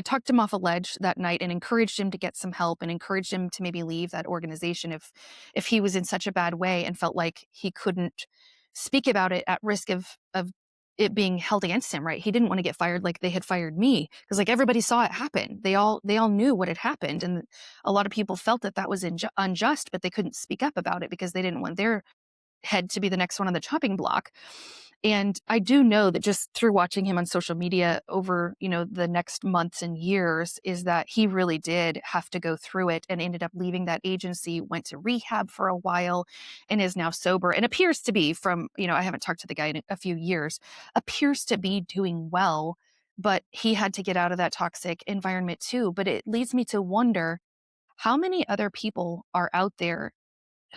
[SPEAKER 3] talked him off a ledge that night and encouraged him to get some help and encouraged him to maybe leave that organization if he was in such a bad way and felt like he couldn't speak about it at risk of it being held against him, right? He didn't want to get fired like they had fired me because like everybody saw it happen. They all knew what had happened. And a lot of people felt that was unjust, but they couldn't speak up about it because they didn't want their head to be the next one on the chopping block. And I do know that just through watching him on social media over, the next months and years is that he really did have to go through it and ended up leaving that agency, went to rehab for a while and is now sober and appears to be from, I haven't talked to the guy in a few years, appears to be doing well, but he had to get out of that toxic environment too. But it leads me to wonder how many other people are out there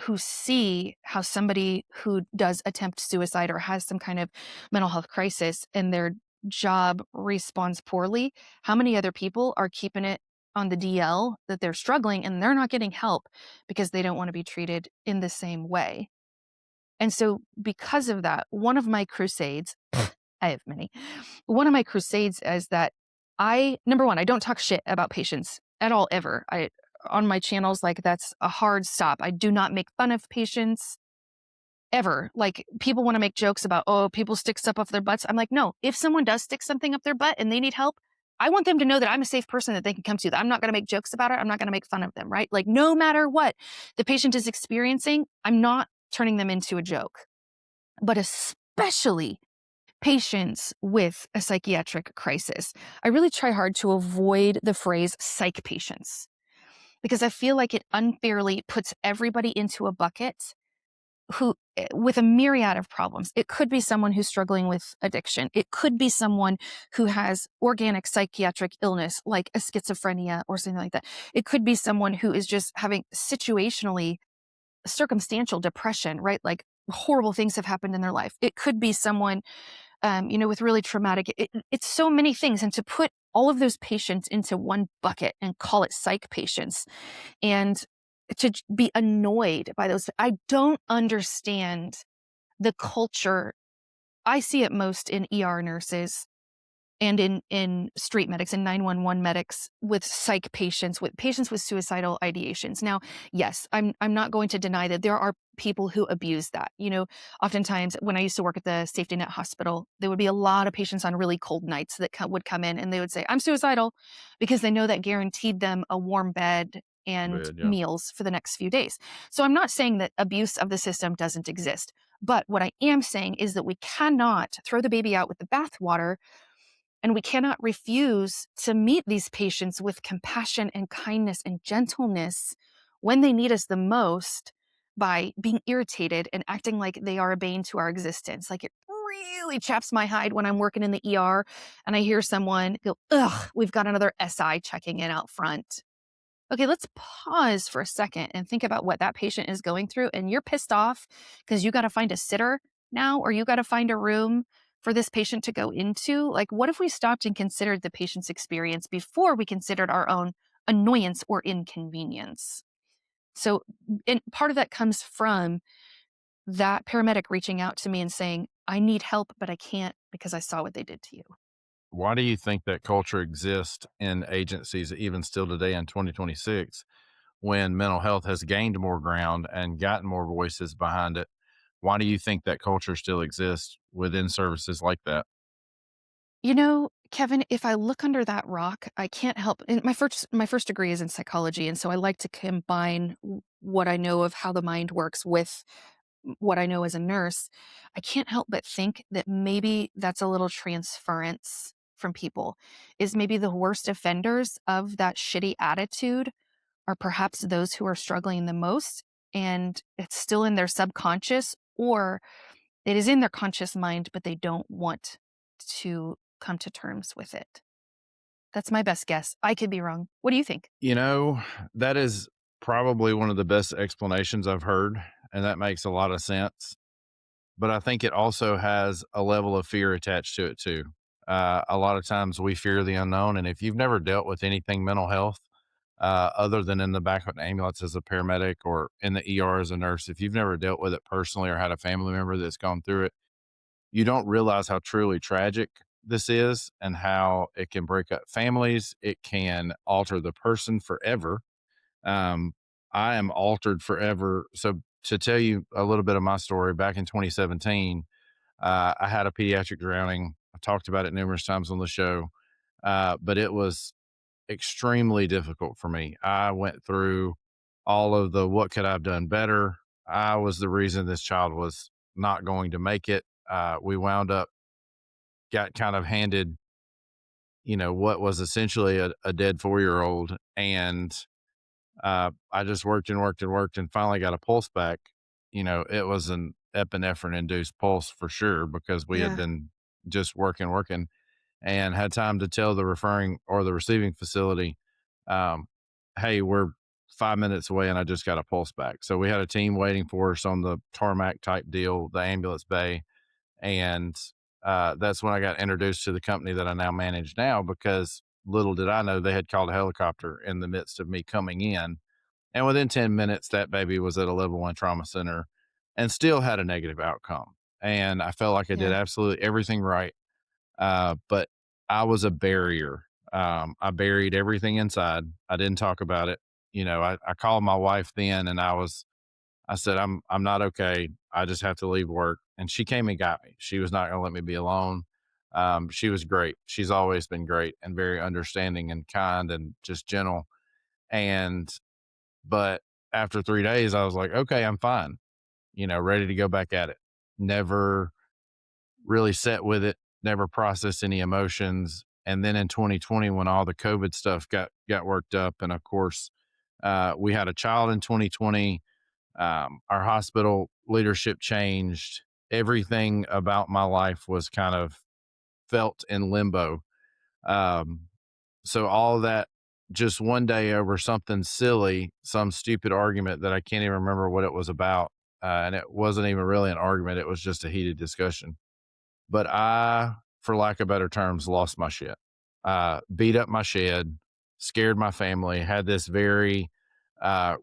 [SPEAKER 3] who see how somebody who does attempt suicide or has some kind of mental health crisis and their job responds poorly, how many other people are keeping it on the DL that they're struggling and they're not getting help because they don't want to be treated in the same way. And so because of that, one of my crusades, I have many, one of my crusades is that number one, I don't talk shit about patients at all, ever. On my channels, like that's a hard stop. I do not make fun of patients ever. Like people want to make jokes about, oh, people stick stuff up their butts. I'm like, no, if someone does stick something up their butt and they need help, I want them to know that I'm a safe person that they can come to. That I'm not going to make jokes about it. I'm not going to make fun of them, right? Like no matter what the patient is experiencing, I'm not turning them into a joke. But especially patients with a psychiatric crisis, I really try hard to avoid the phrase psych patients, because I feel like it unfairly puts everybody into a bucket with a myriad of problems. It could be someone who's struggling with addiction. It could be someone who has organic psychiatric illness like a schizophrenia or something like that. It could be someone who is just having situationally circumstantial depression, right? Like horrible things have happened in their life. It could be someone with really traumatic, it's so many things. And to put all of those patients into one bucket and call it psych patients and to be annoyed by those, I don't understand the culture. I see it most in ER nurses and in street medics and 911 medics with psych patients, with patients with suicidal ideations. Now, yes, I'm not going to deny that there are people who abuse that. Oftentimes when I used to work at the safety net hospital, there would be a lot of patients on really cold nights that would come in and they would say, I'm suicidal, because they know that guaranteed them a warm bed and meals for the next few days. So I'm not saying that abuse of the system doesn't exist. But what I am saying is that we cannot throw the baby out with the bathwater. And we cannot refuse to meet these patients with compassion and kindness and gentleness when they need us the most by being irritated and acting like they are a bane to our existence. Like it really chaps my hide when I'm working in the ER and I hear someone go, ugh, we've got another SI checking in out front. Okay, let's pause for a second and think about what that patient is going through. And you're pissed off because you got to find a sitter now, or you got to find a room for this patient to go into. Like, what if we stopped and considered the patient's experience before we considered our own annoyance or inconvenience? So, and part of that comes from that paramedic reaching out to me and saying, I need help, but I can't because I saw what they did to you.
[SPEAKER 2] Why do you think that culture exists in agencies even still today in 2026 when mental health has gained more ground and gotten more voices behind it? Why do you think that culture still exists within services like that?
[SPEAKER 3] You know, Kevin, if I look under that rock, I can't help and my first degree is in psychology, and so I like to combine what I know of how the mind works with what I know as a nurse. I can't help but think that maybe that's a little transference from people. Is maybe the worst offenders of that shitty attitude are perhaps those who are struggling the most, and it's still in their subconscious, or it is in their conscious mind, but they don't want to come to terms with it. That's my best guess. I could be wrong. What do you think?
[SPEAKER 2] You know, that is probably one of the best explanations I've heard, and that makes a lot of sense. But I think it also has a level of fear attached to it too. A lot of times we fear the unknown, and if you've never dealt with anything mental health, other than in the back of an ambulance as a paramedic or in the ER as a nurse, if you've never dealt with it personally or had a family member that's gone through it, you don't realize how truly tragic this is and how it can break up families. It can alter the person forever. um, I am altered forever. So to tell you a little bit of my story, back in 2017, I had a pediatric drowning. I talked about it numerous times on the show, but it was extremely difficult for me. I went through all of the what could I have done better. I was the reason this child was not going to make it. We wound up got kind of handed, what was essentially a dead 4-year old, and I just worked and worked and worked and finally got a pulse back. It was an epinephrine induced pulse for sure because we had
[SPEAKER 3] Yeah.
[SPEAKER 2] been just working and had time to tell the referring or the receiving facility, um, hey, we're 5 minutes away and I just got a pulse back. So we had a team waiting for us on the tarmac type deal, the ambulance bay. And that's when I got introduced to the company that I now manage now, because little did I know they had called a helicopter in the midst of me coming in, and within 10 minutes, that baby was at a level 1 trauma center and still had a negative outcome. And I felt like I did
[SPEAKER 3] Yeah.
[SPEAKER 2] absolutely everything right. But I was a barrier. I buried everything inside. I didn't talk about it. I called my wife then and I said, I'm not okay. I just have to leave work. And she came and got me. She was not going to let me be alone. She was great. She's always been great and very understanding and kind and just gentle. And but after 3 days, I was like, "Okay, I'm fine," ready to go back at it. Never really sat with it, never processed any emotions, and then in 2020, when all the COVID stuff got worked up, and of course, we had a child in 2020, our hospital leadership changed. Everything about my life was kind of felt in limbo. Um, so all that just one day over something silly, some stupid argument that I can't even remember what it was about. And it wasn't even really an argument. It was just a heated discussion. But I, for lack of better terms, lost my shit. Beat up my shed, scared my family, had this very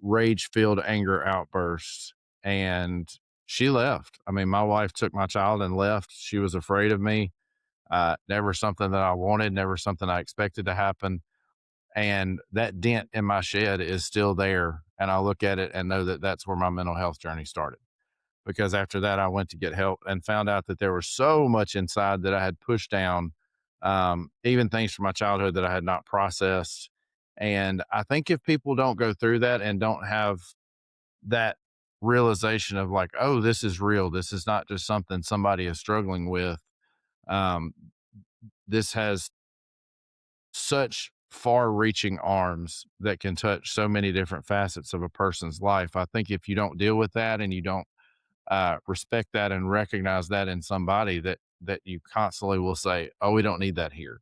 [SPEAKER 2] rage filled anger outburst. And she left. I mean, my wife took my child and left. She was afraid of me. Never something that I wanted, never something I expected to happen, and that dent in my shed is still there. And I look at it and know that that's where my mental health journey started. Because after that, I went to get help and found out that there was so much inside that I had pushed down, even things from my childhood that I had not processed. And I think if people don't go through that and don't have that realization of like, oh, this is real, this is not just something somebody is struggling with, um, this has such far reaching arms that can touch so many different facets of a person's life. I think if you don't deal with that and you don't respect that and recognize that in somebody, that you constantly will say, oh, we don't need that here,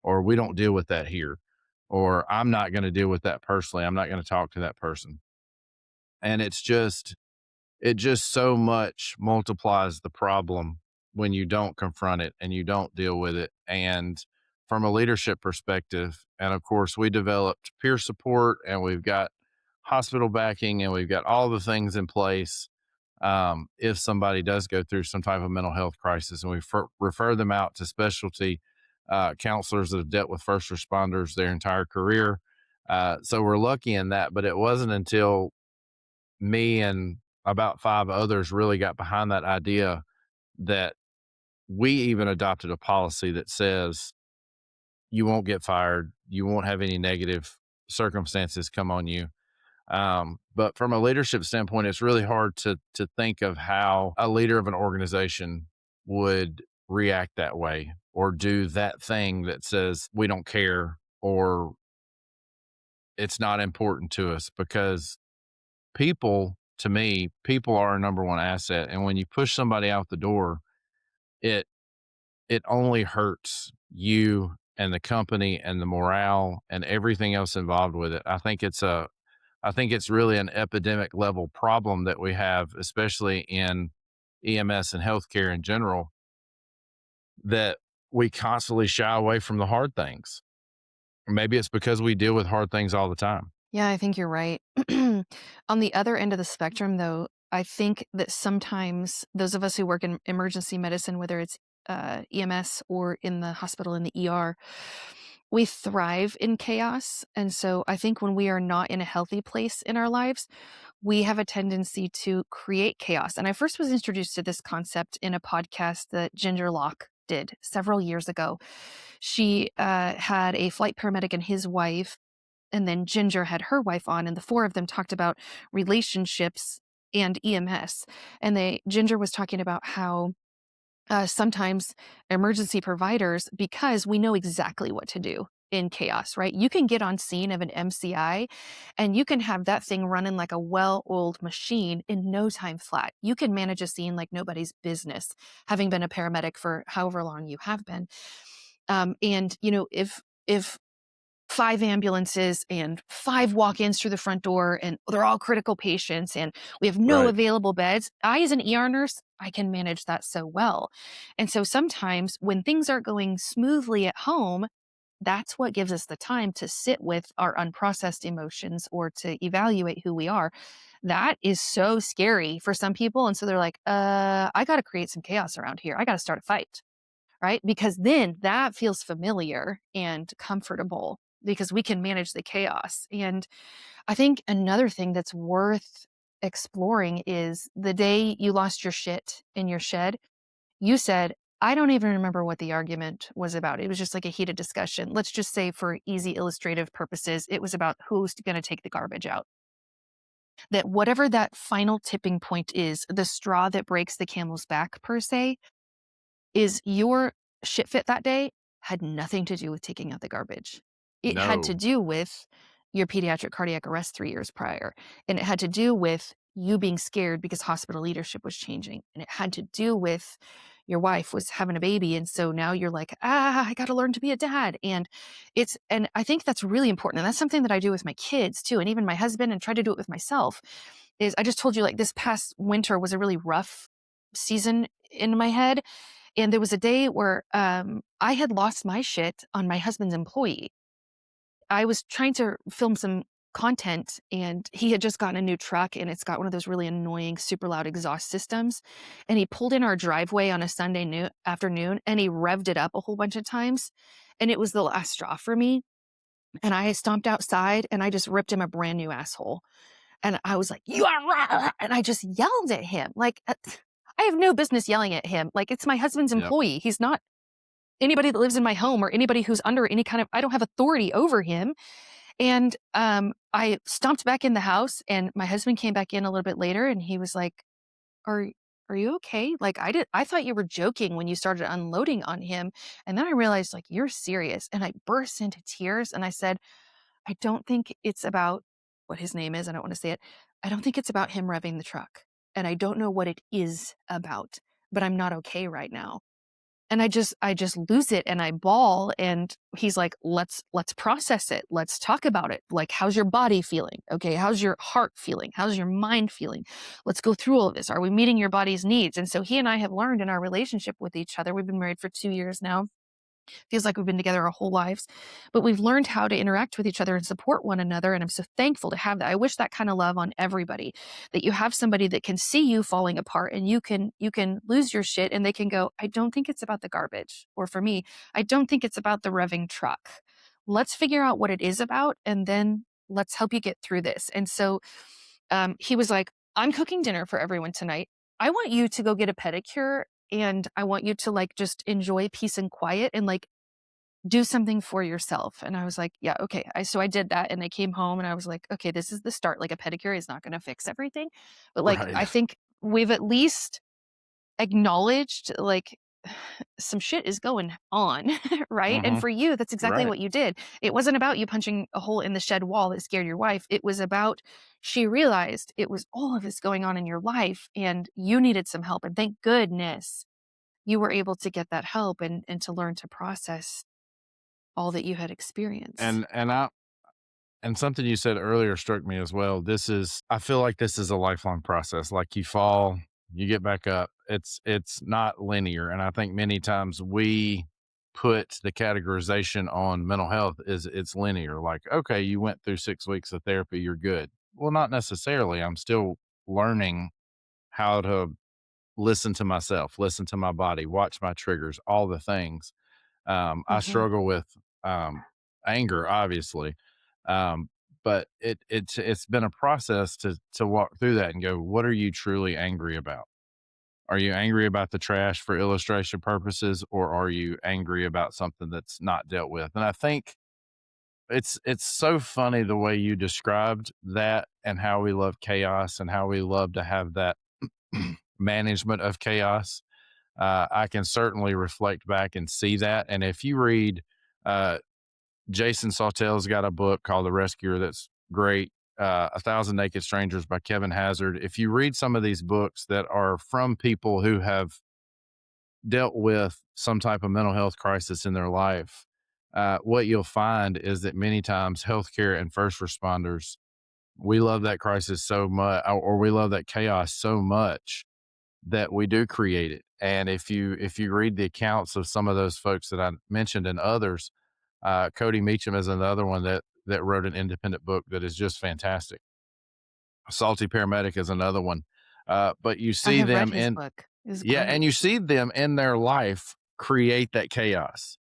[SPEAKER 2] or we don't deal with that here, or I'm not going to deal with that personally. I'm not going to talk to that person. And it just so much multiplies the problem when you don't confront it and you don't deal with it. And from a leadership perspective, and of course, we developed peer support and we've got hospital backing and we've got all the things in place. if somebody does go through some type of mental health crisis, and we refer them out to specialty counselors that have dealt with first responders their entire career. So we're lucky in that, but it wasn't until me and about 5 others really got behind that idea that we even adopted a policy that says you won't get fired, you won't have any negative circumstances come on you. But from a leadership standpoint, it's really hard to think of how a leader of an organization would react that way or do that thing that says we don't care or it's not important to us, because people, to me, people are our number one asset. And when you push somebody out the door, it it only hurts you and the company and the morale and everything else involved with it. I think it's really an epidemic level problem that we have, especially in EMS and healthcare in general, that we constantly shy away from the hard things. Maybe it's because we deal with hard things all the time.
[SPEAKER 3] Yeah, I think you're right. On the other end of the spectrum, though, I think that sometimes those of us who work in emergency medicine, whether it's EMS or in the hospital in the ER, we thrive in chaos. And so I think when we are not in a healthy place in our lives, we have a tendency to create chaos. And I first was introduced to this concept in a podcast that Ginger Locke did several years ago. She had a flight paramedic and his wife, and then Ginger had her wife on, and the four of them talked about relationships and EMS. And Ginger was talking about how sometimes emergency providers, because we know exactly what to do in chaos, right? You can get on scene of an MCI and you can have that thing running like a well-oiled machine in no time flat. You can manage a scene like nobody's business, having been a paramedic for however long you have been. And if 5 ambulances and 5 walk-ins through the front door, and they're all critical patients, and we have no
[SPEAKER 2] Right.
[SPEAKER 3] available beds. I, as an ER nurse, I can manage that so well. And so sometimes when things aren't going smoothly at home, that's what gives us the time to sit with our unprocessed emotions or to evaluate who we are. That is so scary for some people. And so they're like, I got to create some chaos around here. I got to start a fight, right? Because then that feels familiar and comfortable because we can manage the chaos. And I think another thing that's worth exploring is the day you lost your shit in your shed, you said, I don't even remember what the argument was about. It was just like a heated discussion. Let's just say, for easy illustrative purposes, it was about who's going to take the garbage out. That whatever that final tipping point is, the straw that breaks the camel's back, per se, is your shit fit that day had nothing to do with taking out the garbage. It had to
[SPEAKER 2] No.
[SPEAKER 3] do with your pediatric cardiac arrest 3 years prior. And it had to do with you being scared because hospital leadership was changing. And it had to do with your wife was having a baby. And so now you're like, I got to learn to be a dad. And I think that's really important. And that's something that I do with my kids too. And even my husband, and try to do it with myself, is I just told you, like, this past winter was a really rough season in my head. And there was a day where I had lost my shit on my husband's employee. I was trying to film some content, and he had just gotten a new truck, and it's got one of those really annoying, super loud exhaust systems. And he pulled in our driveway on a Sunday afternoon, and he revved it up a whole bunch of times. And it was the last straw for me. And I stomped outside and I just ripped him a brand new asshole. And I was like, you are right. And I just yelled at him. Like, I have no business yelling at him. Like, it's my husband's
[SPEAKER 2] Yep.
[SPEAKER 3] employee. He's not anybody that lives in my home or anybody who's under any kind of, I don't have authority over him. And I stomped back in the house, and my husband came back in a little bit later, and he was like, are are you okay? Like, I thought you were joking when you started unloading on him. And then I realized, like, you're serious. And I burst into tears and I said, I don't think it's about what his name is. I don't want to say it. I don't think it's about him revving the truck. And I don't know what it is about, but I'm not okay right now. And I just lose it and I bawl. And he's like, let's process it. Let's talk about it. Like, how's your body feeling? Okay. How's your heart feeling? How's your mind feeling? Let's go through all of this. Are we meeting your body's needs? And so he and I have learned in our relationship with each other, we've been married for 2 years now, Feels like we've been together our whole lives, but we've learned how to interact with each other and support one another. And I'm so thankful to have that. I wish that kind of love on everybody, that you have somebody that can see you falling apart and you can lose your shit and they can go, I don't think it's about the garbage. Or for me, I don't think it's about the revving truck. Let's figure out what it is about and then let's help you get through this. And so he was like, I'm cooking dinner for everyone tonight. I want you to go get a pedicure and I want you to like just enjoy peace and quiet and like do something for yourself. And I was like, yeah, okay. So I did that and I came home and I was like, okay, this is the start. Like a pedicure is not going to fix everything. But like,
[SPEAKER 2] Right.
[SPEAKER 3] I think we've at least acknowledged like some shit is going on, right? And
[SPEAKER 2] Hmm.
[SPEAKER 3] for you, that's exactly
[SPEAKER 2] Right.
[SPEAKER 3] what you did. It wasn't about you punching a hole in the shed wall that scared your wife. It was about she realized it was all of this going on in your life and you needed some help. And thank goodness you were able to get that help and to learn to process all that you had experienced.
[SPEAKER 2] And something you said earlier struck me as well. I feel like this is a lifelong process. Like you fall, you get back up. It's not linear. And I think many times we put the categorization on mental health is it's linear. Like, okay, you went through 6 weeks of therapy, you're good. Well, not necessarily. I'm still learning how to listen to myself, listen to my body, watch my triggers, all the things. I
[SPEAKER 3] Mhm.
[SPEAKER 2] struggle with anger, obviously, um, but it's been a process to walk through that and go, what are you truly angry about? Are you angry about the trash for illustration purposes, or are you angry about something that's not dealt with? And I think it's so funny the way you described that and how we love chaos and how we love to have that management of chaos. I can certainly reflect back and see that. And if you read, uh, Jason Sautel's got a book called The Rescuer that's great. A Thousand Naked Strangers by Kevin Hazard. If you read some of these books that are from people who have dealt with some type of mental health crisis in their life, what you'll find is that many times healthcare and first responders, we love that crisis so much, or we love that chaos so much that we do create it. And if you read the accounts of some of those folks that I mentioned and others, Cody Meacham is another one that wrote an independent book that is just fantastic. Salty Paramedic is another one. But you
[SPEAKER 3] I
[SPEAKER 2] see
[SPEAKER 3] have read
[SPEAKER 2] them
[SPEAKER 3] his
[SPEAKER 2] in
[SPEAKER 3] book. It's
[SPEAKER 2] yeah,
[SPEAKER 3] great.
[SPEAKER 2] and you see them in their life create that chaos.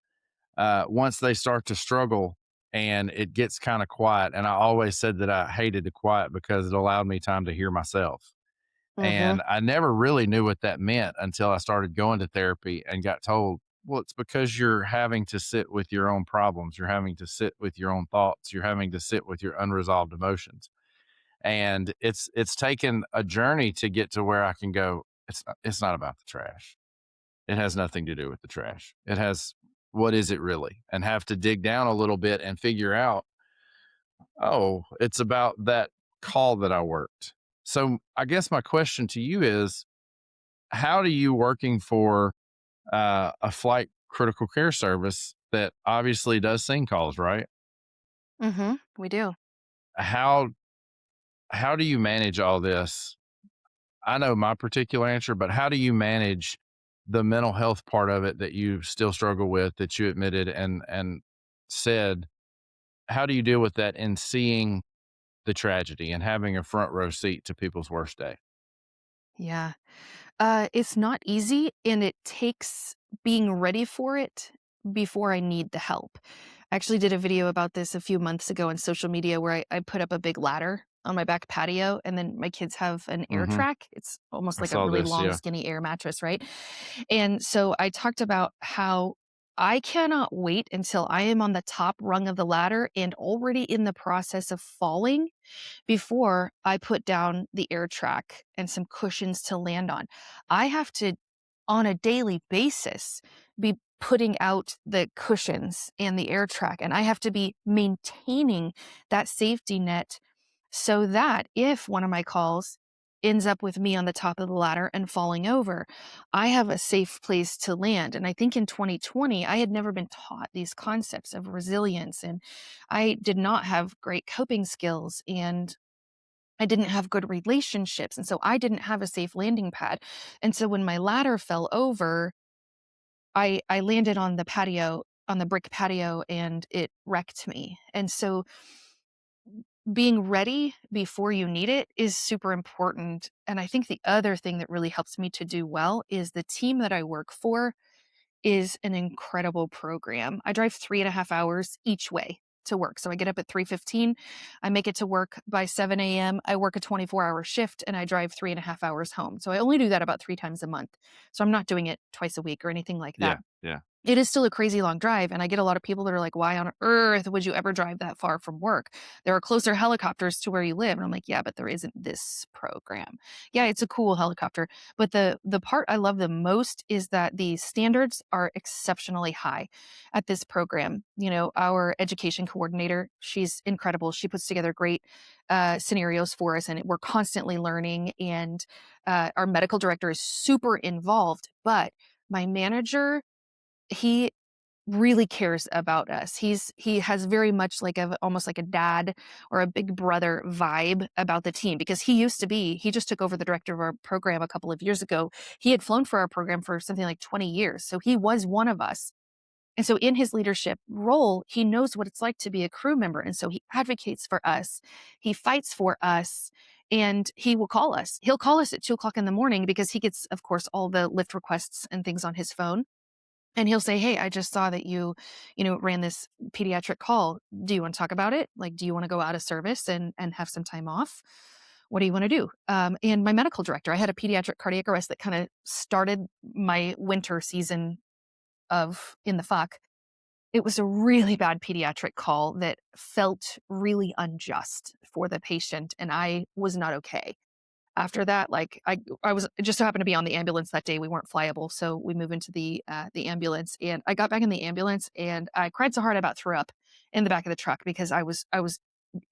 [SPEAKER 2] Once they start to struggle and it gets kind of quiet. And I always said that I hated the quiet because it allowed me time to hear myself.
[SPEAKER 3] Mhm.
[SPEAKER 2] And I never really knew what that meant until I started going to therapy and got told, well, it's because you're having to sit with your own problems. You're having to sit with your own thoughts. You're having to sit with your unresolved emotions. And it's taken a journey to get to where I can go, it's not about the trash. It has nothing to do with the trash. It has, what is it really? And have to dig down a little bit and figure out, oh, it's about that call that I worked. So I guess my question to you is, how do you working for a flight critical care service that obviously does scene calls, right?
[SPEAKER 3] Mhm. We do.
[SPEAKER 2] How how do you manage all this? I know my particular answer, but how do you manage the mental health part of it that you still struggle with, that you admitted and said? How do you deal with that in seeing the tragedy and having a front row seat to people's worst day?
[SPEAKER 3] Yeah. It's not easy and it takes being ready for it before I need the help. I actually did a video about this a few months ago on social media where I put up a big ladder on my back patio and then my kids have an air
[SPEAKER 2] Hmm.
[SPEAKER 3] track. It's almost
[SPEAKER 2] I
[SPEAKER 3] like a
[SPEAKER 2] saw
[SPEAKER 3] really
[SPEAKER 2] this.
[SPEAKER 3] long,
[SPEAKER 2] Yeah.
[SPEAKER 3] skinny air mattress, right? And so I talked about how I cannot wait until I am on the top rung of the ladder and already in the process of falling before I put down the air track and some cushions to land on. I have to, on a daily basis, be putting out the cushions and the air track, and I have to be maintaining that safety net so that if one of my calls ends up with me on the top of the ladder and falling over, I have a safe place to land. And I think in 2020, I had never been taught these concepts of resilience, and I did not have great coping skills. And I didn't have good relationships, and so I didn't have a safe landing pad, and so when my ladder fell over, I landed on the patio on the brick patio and it wrecked me. And so being ready before you need it is super important. And I think the other thing that really helps me to do well is the team that I work for is an incredible program. I drive 3.5 hours each way to work. So I get up at 3:15. I make it to work by 7 a.m. I work a 24-hour shift and I drive 3.5 hours home. So I only do that about 3 times a month. So I'm not doing it twice a week or anything like
[SPEAKER 2] Yeah.
[SPEAKER 3] that.
[SPEAKER 2] Yeah.
[SPEAKER 3] It is still a crazy long drive, and I get a lot of people that are like, "Why on earth would you ever drive that far from work? There are closer helicopters to where you live." And I'm like, "Yeah, but there isn't this program." Yeah, it's a cool helicopter, but the part I love the most is that the standards are exceptionally high at this program. You know, our education coordinator, she's incredible. She puts together great scenarios for us, and we're constantly learning. And our medical director is super involved, but my manager, he really cares about us. He has very much like almost like a dad or a big brother vibe about the team, because he just took over the director of our program a couple of years ago. He had flown for our program for something like 20 years. So he was one of us. And so in his leadership role, he knows what it's like to be a crew member. And so he advocates for us. He fights for us. And he will call us. He'll call us at 2 o'clock in the morning because he gets, of course, all the lift requests and things on his phone. And he'll say, "Hey, I just saw that you ran this pediatric call. Do you want to talk about it? Like, do you want to go out of service and have some time off? What do you want to do?" And my medical director, I had a pediatric cardiac arrest that kind of started my winter season of in the fuck. It was a really bad pediatric call that felt really unjust for the patient, and I was not okay. After that, like I was it just so happened to be on the ambulance that day. We weren't flyable, so we move into the ambulance, and I got back in the ambulance and I cried so hard I about threw up in the back of the truck because I was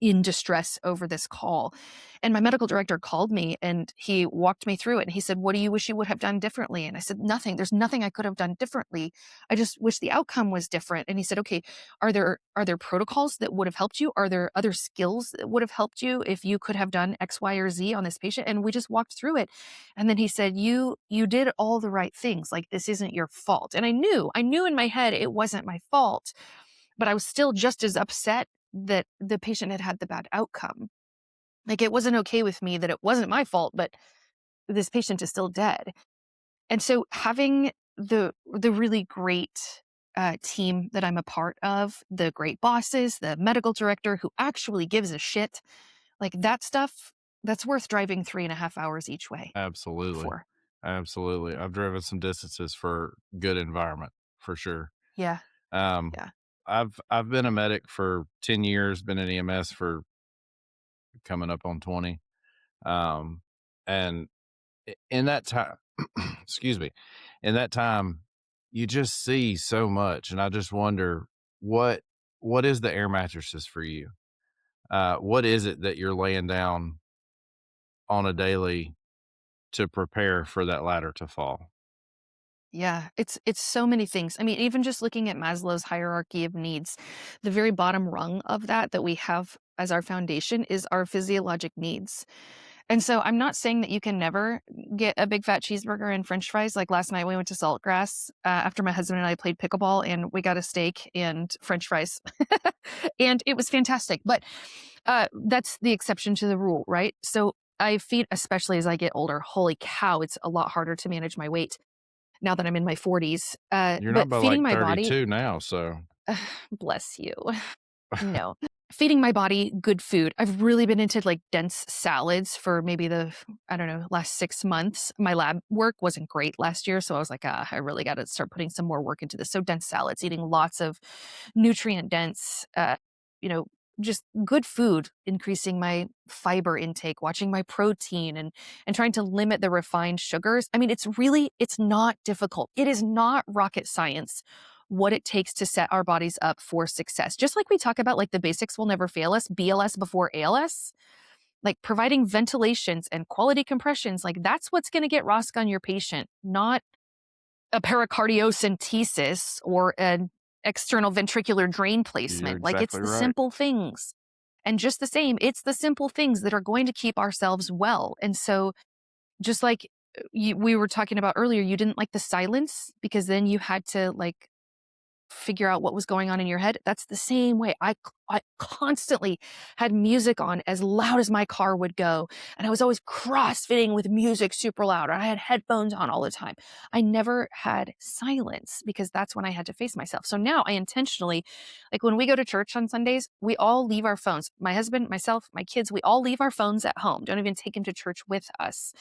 [SPEAKER 3] in distress over this call. And my medical director called me and he walked me through it. And he said, "What do you wish you would have done differently?" And I said, "Nothing. There's nothing I could have done differently. I just wish the outcome was different." And he said, "Okay, are there protocols that would have helped you? Are there other skills that would have helped you if you could have done X, Y, or Z on this patient?" And we just walked through it. And then he said, "You did all the right things. Like, this isn't your fault." And I knew in my head it wasn't my fault, but I was still just as upset that the patient had had the bad outcome. Like, it wasn't okay with me that it wasn't my fault, but this patient is still dead. And so having the really great team that I'm a part of, the great bosses, the medical director who actually gives a shit, like that stuff, that's worth driving 3.5 hours each way
[SPEAKER 2] Absolutely.
[SPEAKER 3] for.
[SPEAKER 2] Absolutely. I've driven some distances for good environment for sure.
[SPEAKER 3] Yeah,
[SPEAKER 2] Um,
[SPEAKER 3] yeah,
[SPEAKER 2] I've been a medic for 10 years, been in EMS for coming up on 20. Um, and in that time, excuse me, in that time, you just see so much. And I just wonder what, what is the air mattresses for you? What is it that you're laying down on a daily to prepare for that ladder to fall?
[SPEAKER 3] yeah. It's so many things. I mean, even just looking at Maslow's hierarchy of needs, the very bottom rung of that we have as our foundation is our physiologic needs. And so I'm not saying that you can never get a big fat cheeseburger and french fries. Like last night we went to Saltgrass after my husband and I played pickleball and we got a steak and french fries. And it was fantastic. But that's the exception to the rule, right? So I feed, especially as I get older, holy cow, it's a lot harder to manage my weight now that I'm in my 40s.
[SPEAKER 2] You're not
[SPEAKER 3] But
[SPEAKER 2] but
[SPEAKER 3] feeding
[SPEAKER 2] like
[SPEAKER 3] my body,
[SPEAKER 2] 32 now. So
[SPEAKER 3] bless you. No. Feeding my body good food. I've really been into like dense salads for maybe I don't know, last 6 months. My lab work wasn't great last year. So I was like, I really got to start putting some more work into this. So dense salads, eating lots of nutrient dense, you know, just good food, increasing my fiber intake, watching my protein and trying to limit the refined sugars. I mean, it's not difficult. It is not rocket science what it takes to set our bodies up for success. Just like we talk about, like the basics will never fail us, BLS before ALS, like providing ventilations and quality compressions, like that's what's going to get ROSC on your patient, not a pericardiocentesis or an external ventricular drain
[SPEAKER 2] you're
[SPEAKER 3] placement. Like it's
[SPEAKER 2] exactly
[SPEAKER 3] the
[SPEAKER 2] right.
[SPEAKER 3] simple things. And just the same, it's the simple things that are going to keep ourselves well. And so just like we were talking about earlier, you didn't like the silence because then you had to like figure out what was going on in your head. That's the same way. I constantly had music on as loud as my car would go. And I was always crossfitting with music super loud. Or I had headphones on all the time. I never had silence because that's when I had to face myself. So now I intentionally, like when we go to church on Sundays, we all leave our phones. My husband, myself, my kids, we all leave our phones at home. Don't even take them to church with us.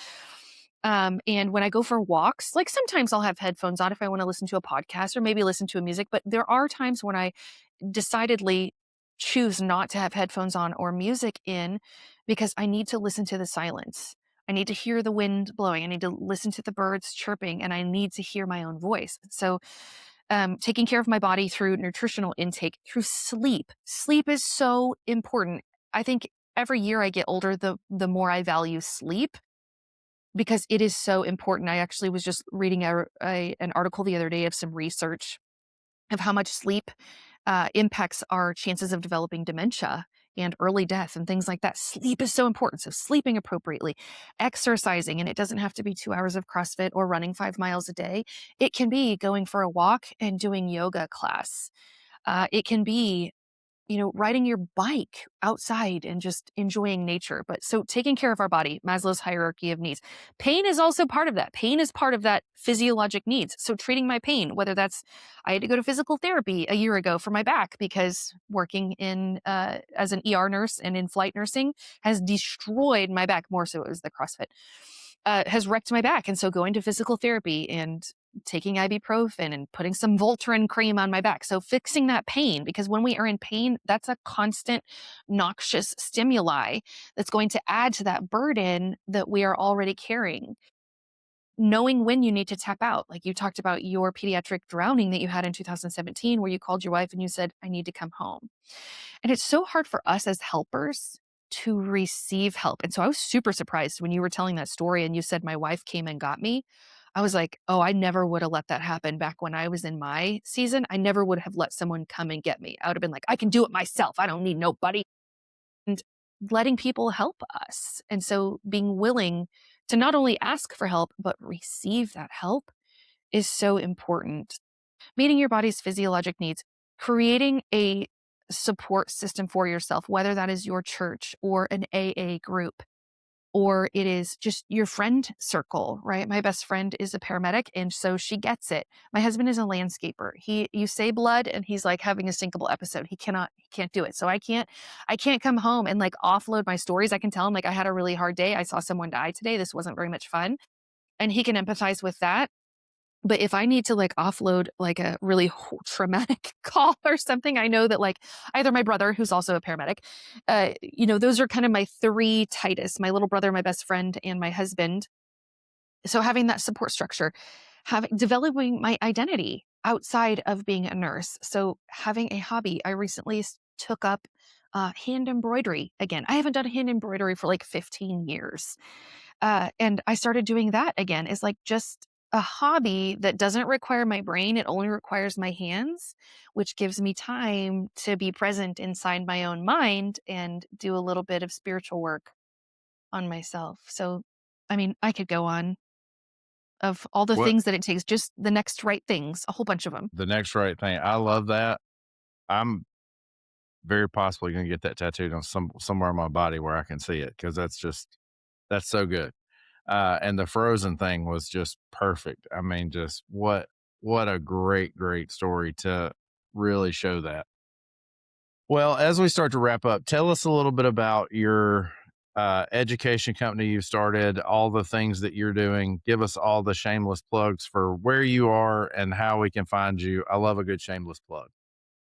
[SPEAKER 3] And when I go for walks, like sometimes I'll have headphones on if I want to listen to a podcast or maybe listen to a music, but there are times when I decidedly choose not to have headphones on or music in because I need to listen to the silence. I need to hear the wind blowing. I need to listen to the birds chirping, and I need to hear my own voice. So, taking care of my body through nutritional intake, through sleep. Sleep is so important. I think every year I get older, the more I value sleep because it is so important. I actually was just reading an article the other day of some research of how much sleep impacts our chances of developing dementia and early death and things like that. Sleep is so important. So sleeping appropriately, exercising, and it doesn't have to be 2 hours of CrossFit or running 5 miles a day. It can be going for a walk and doing yoga class. It can be riding your bike outside and just enjoying nature. But so taking care of our body, Maslow's hierarchy of needs. Pain is also part of that. Pain is part of that physiologic needs. So treating my pain, whether that's, I had to go to physical therapy a year ago for my back because working in as an ER nurse and in flight nursing has destroyed my back. More so it was the CrossFit. Has wrecked my back. And so going to physical therapy and taking ibuprofen and putting some Voltaren cream on my back. So fixing that pain, because when we are in pain, that's a constant noxious stimuli that's going to add to that burden that we are already carrying. Knowing when you need to tap out. Like you talked about your pediatric drowning that you had in 2017, where you called your wife and you said, I need to come home. And it's so hard for us as helpers to receive help. And so I was super surprised when you were telling that story and you said, my wife came and got me. I was like, oh, I never would have let that happen back when I was in my season. I never would have let someone come and get me. I would have been like, I can do it myself. I don't need nobody. And letting people help us. And so being willing to not only ask for help, but receive that help is so important. Meeting your body's physiologic needs, creating a support system for yourself, whether that is your church or an AA group, or it is just your friend circle, right? My best friend is a paramedic, and so she gets it. My husband is a landscaper. You say blood and he's like having a syncopal episode. He can't do it. So I can't come home and like offload my stories. I can tell him like I had a really hard day. I saw someone die today. This wasn't very much fun. And he can empathize with that. But if I need to like offload like a really traumatic call or something, I know that like either my brother, who's also a paramedic, those are kind of my three tightest, my little brother, my best friend, and my husband. So having that support structure, developing my identity outside of being a nurse. So having a hobby, I recently took up hand embroidery again. I haven't done hand embroidery for like 15 years. And I started doing that again. It's like just a hobby that doesn't require my brain. It only requires my hands, which gives me time to be present inside my own mind and do a little bit of spiritual work on myself. So, I mean, I could go on of all the
[SPEAKER 2] What
[SPEAKER 3] things that it takes, just the next right things, a whole bunch of them.
[SPEAKER 2] the next right thing? I love that. I'm very possibly going to get that tattooed on somewhere on my body where I can see it, because that's so good. And the Frozen thing was just perfect. I mean, just what a great story to really show that. Well, as we start to wrap up, tell us a little bit about your education company you started, all the things that you're doing. Give us all the shameless plugs for where you are and how we can find you. I love a good shameless plug.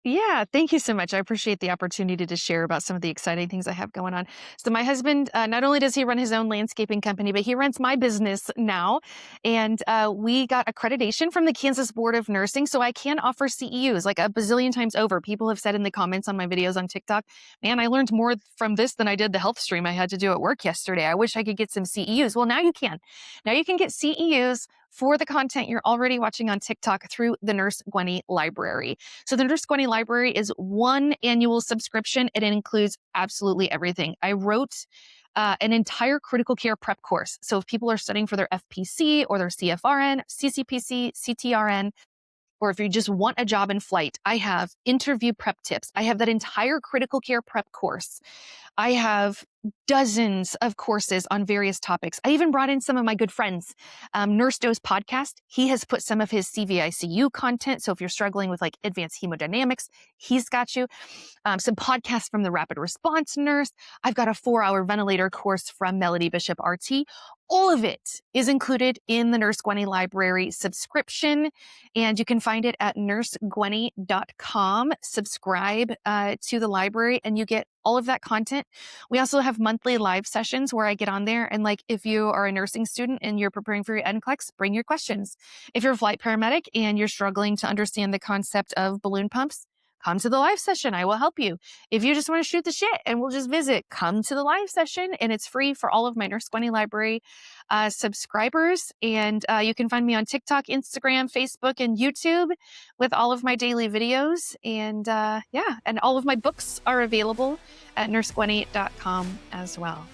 [SPEAKER 3] Yeah, thank you so much. I appreciate the opportunity to share about some of the exciting things I have going on. So my husband, not only does he run his own landscaping company, but he runs my business now. And we got accreditation from the Kansas Board of Nursing. So I can offer CEUs like a bazillion times over. People have said in the comments on my videos on TikTok, man, I learned more from this than I did the health stream I had to do at work yesterday. I wish I could get some CEUs. Well, now you can. Now you can get CEUs for the content you're already watching on TikTok through the Nurse Gwenny library. So the Nurse Gwenny library is one annual subscription. It includes absolutely everything. I wrote an entire critical care prep course. So if people are studying for their FPC or their CFRN, CCPC, CTRN, or if you just want a job in flight, I have interview prep tips. I have that entire critical care prep course. I have dozens of courses on various topics. I even brought in some of my good friends. Nurse Doe's podcast, he has put some of his CVICU content. So if you're struggling with like advanced hemodynamics, he's got you. Some podcasts from the rapid response nurse. I've got a 4-hour ventilator course from Melody Bishop RT. All of it is included in the Nurse Gwenny Library subscription, and you can find it at nursegwenny.com. Subscribe to the library, and you get all of that content. We also have monthly live sessions where I get on there, and like if you are a nursing student and you're preparing for your NCLEX, bring your questions. If you're a flight paramedic and you're struggling to understand the concept of balloon pumps, come to the live session. I will help you. If you just want to shoot the shit and we'll just visit, come to the live session, and it's free for all of my Nurse Gwenny Library subscribers. And you can find me on TikTok, Instagram, Facebook, and YouTube with all of my daily videos. And and all of my books are available at nursegwenny.com as well.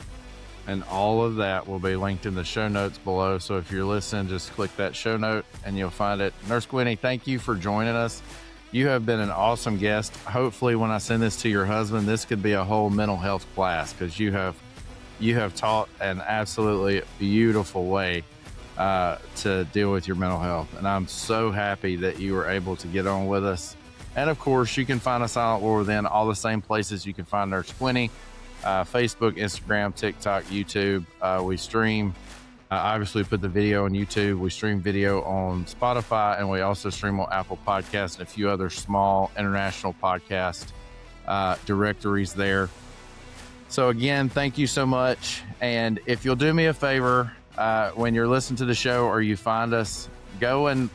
[SPEAKER 2] And all of that will be linked in the show notes below. So if you're listening, just click that show note and you'll find it. Nurse Gwenny, thank you for joining us. You have been an awesome guest. Hopefully when I send this to your husband, this could be a whole mental health class, because you have taught an absolutely beautiful way to deal with your mental health. And I'm so happy that you were able to get on with us. And of course, you can find a Silent War Within all the same places you can find Nurse Gwenny, Facebook, Instagram, TikTok, YouTube. We stream. Obviously, put the video on YouTube. We stream video on Spotify, and we also stream on Apple Podcasts and a few other small international podcast directories there. So again, thank you so much. And if you'll do me a favor, when you're listening to the show or you find us, go and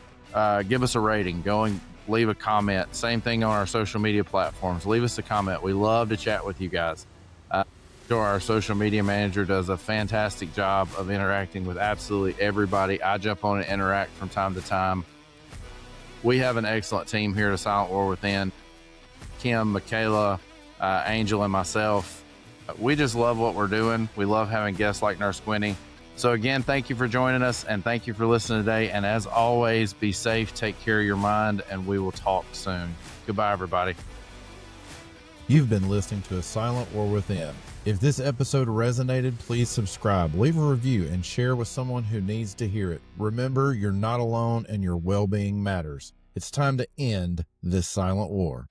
[SPEAKER 2] give us a rating. Go and leave a comment. Same thing on our social media platforms. Leave us a comment. We love to chat with you guys. Our social media manager does a fantastic job of interacting with absolutely everybody. I jump on and interact from time to time. We have an excellent team here at Silent War Within. Kim, Michaela, Angel, and myself. We just love what we're doing. We love having guests like Nurse Gwenny. So again, thank you for joining us, and thank you for listening today. And as always, be safe, take care of your mind, and we will talk soon. Goodbye, everybody.
[SPEAKER 4] You've been listening to A Silent War Within. If this episode resonated, please subscribe, leave a review, and share with someone who needs to hear it. Remember, you're not alone and your well-being matters. It's time to end this silent war.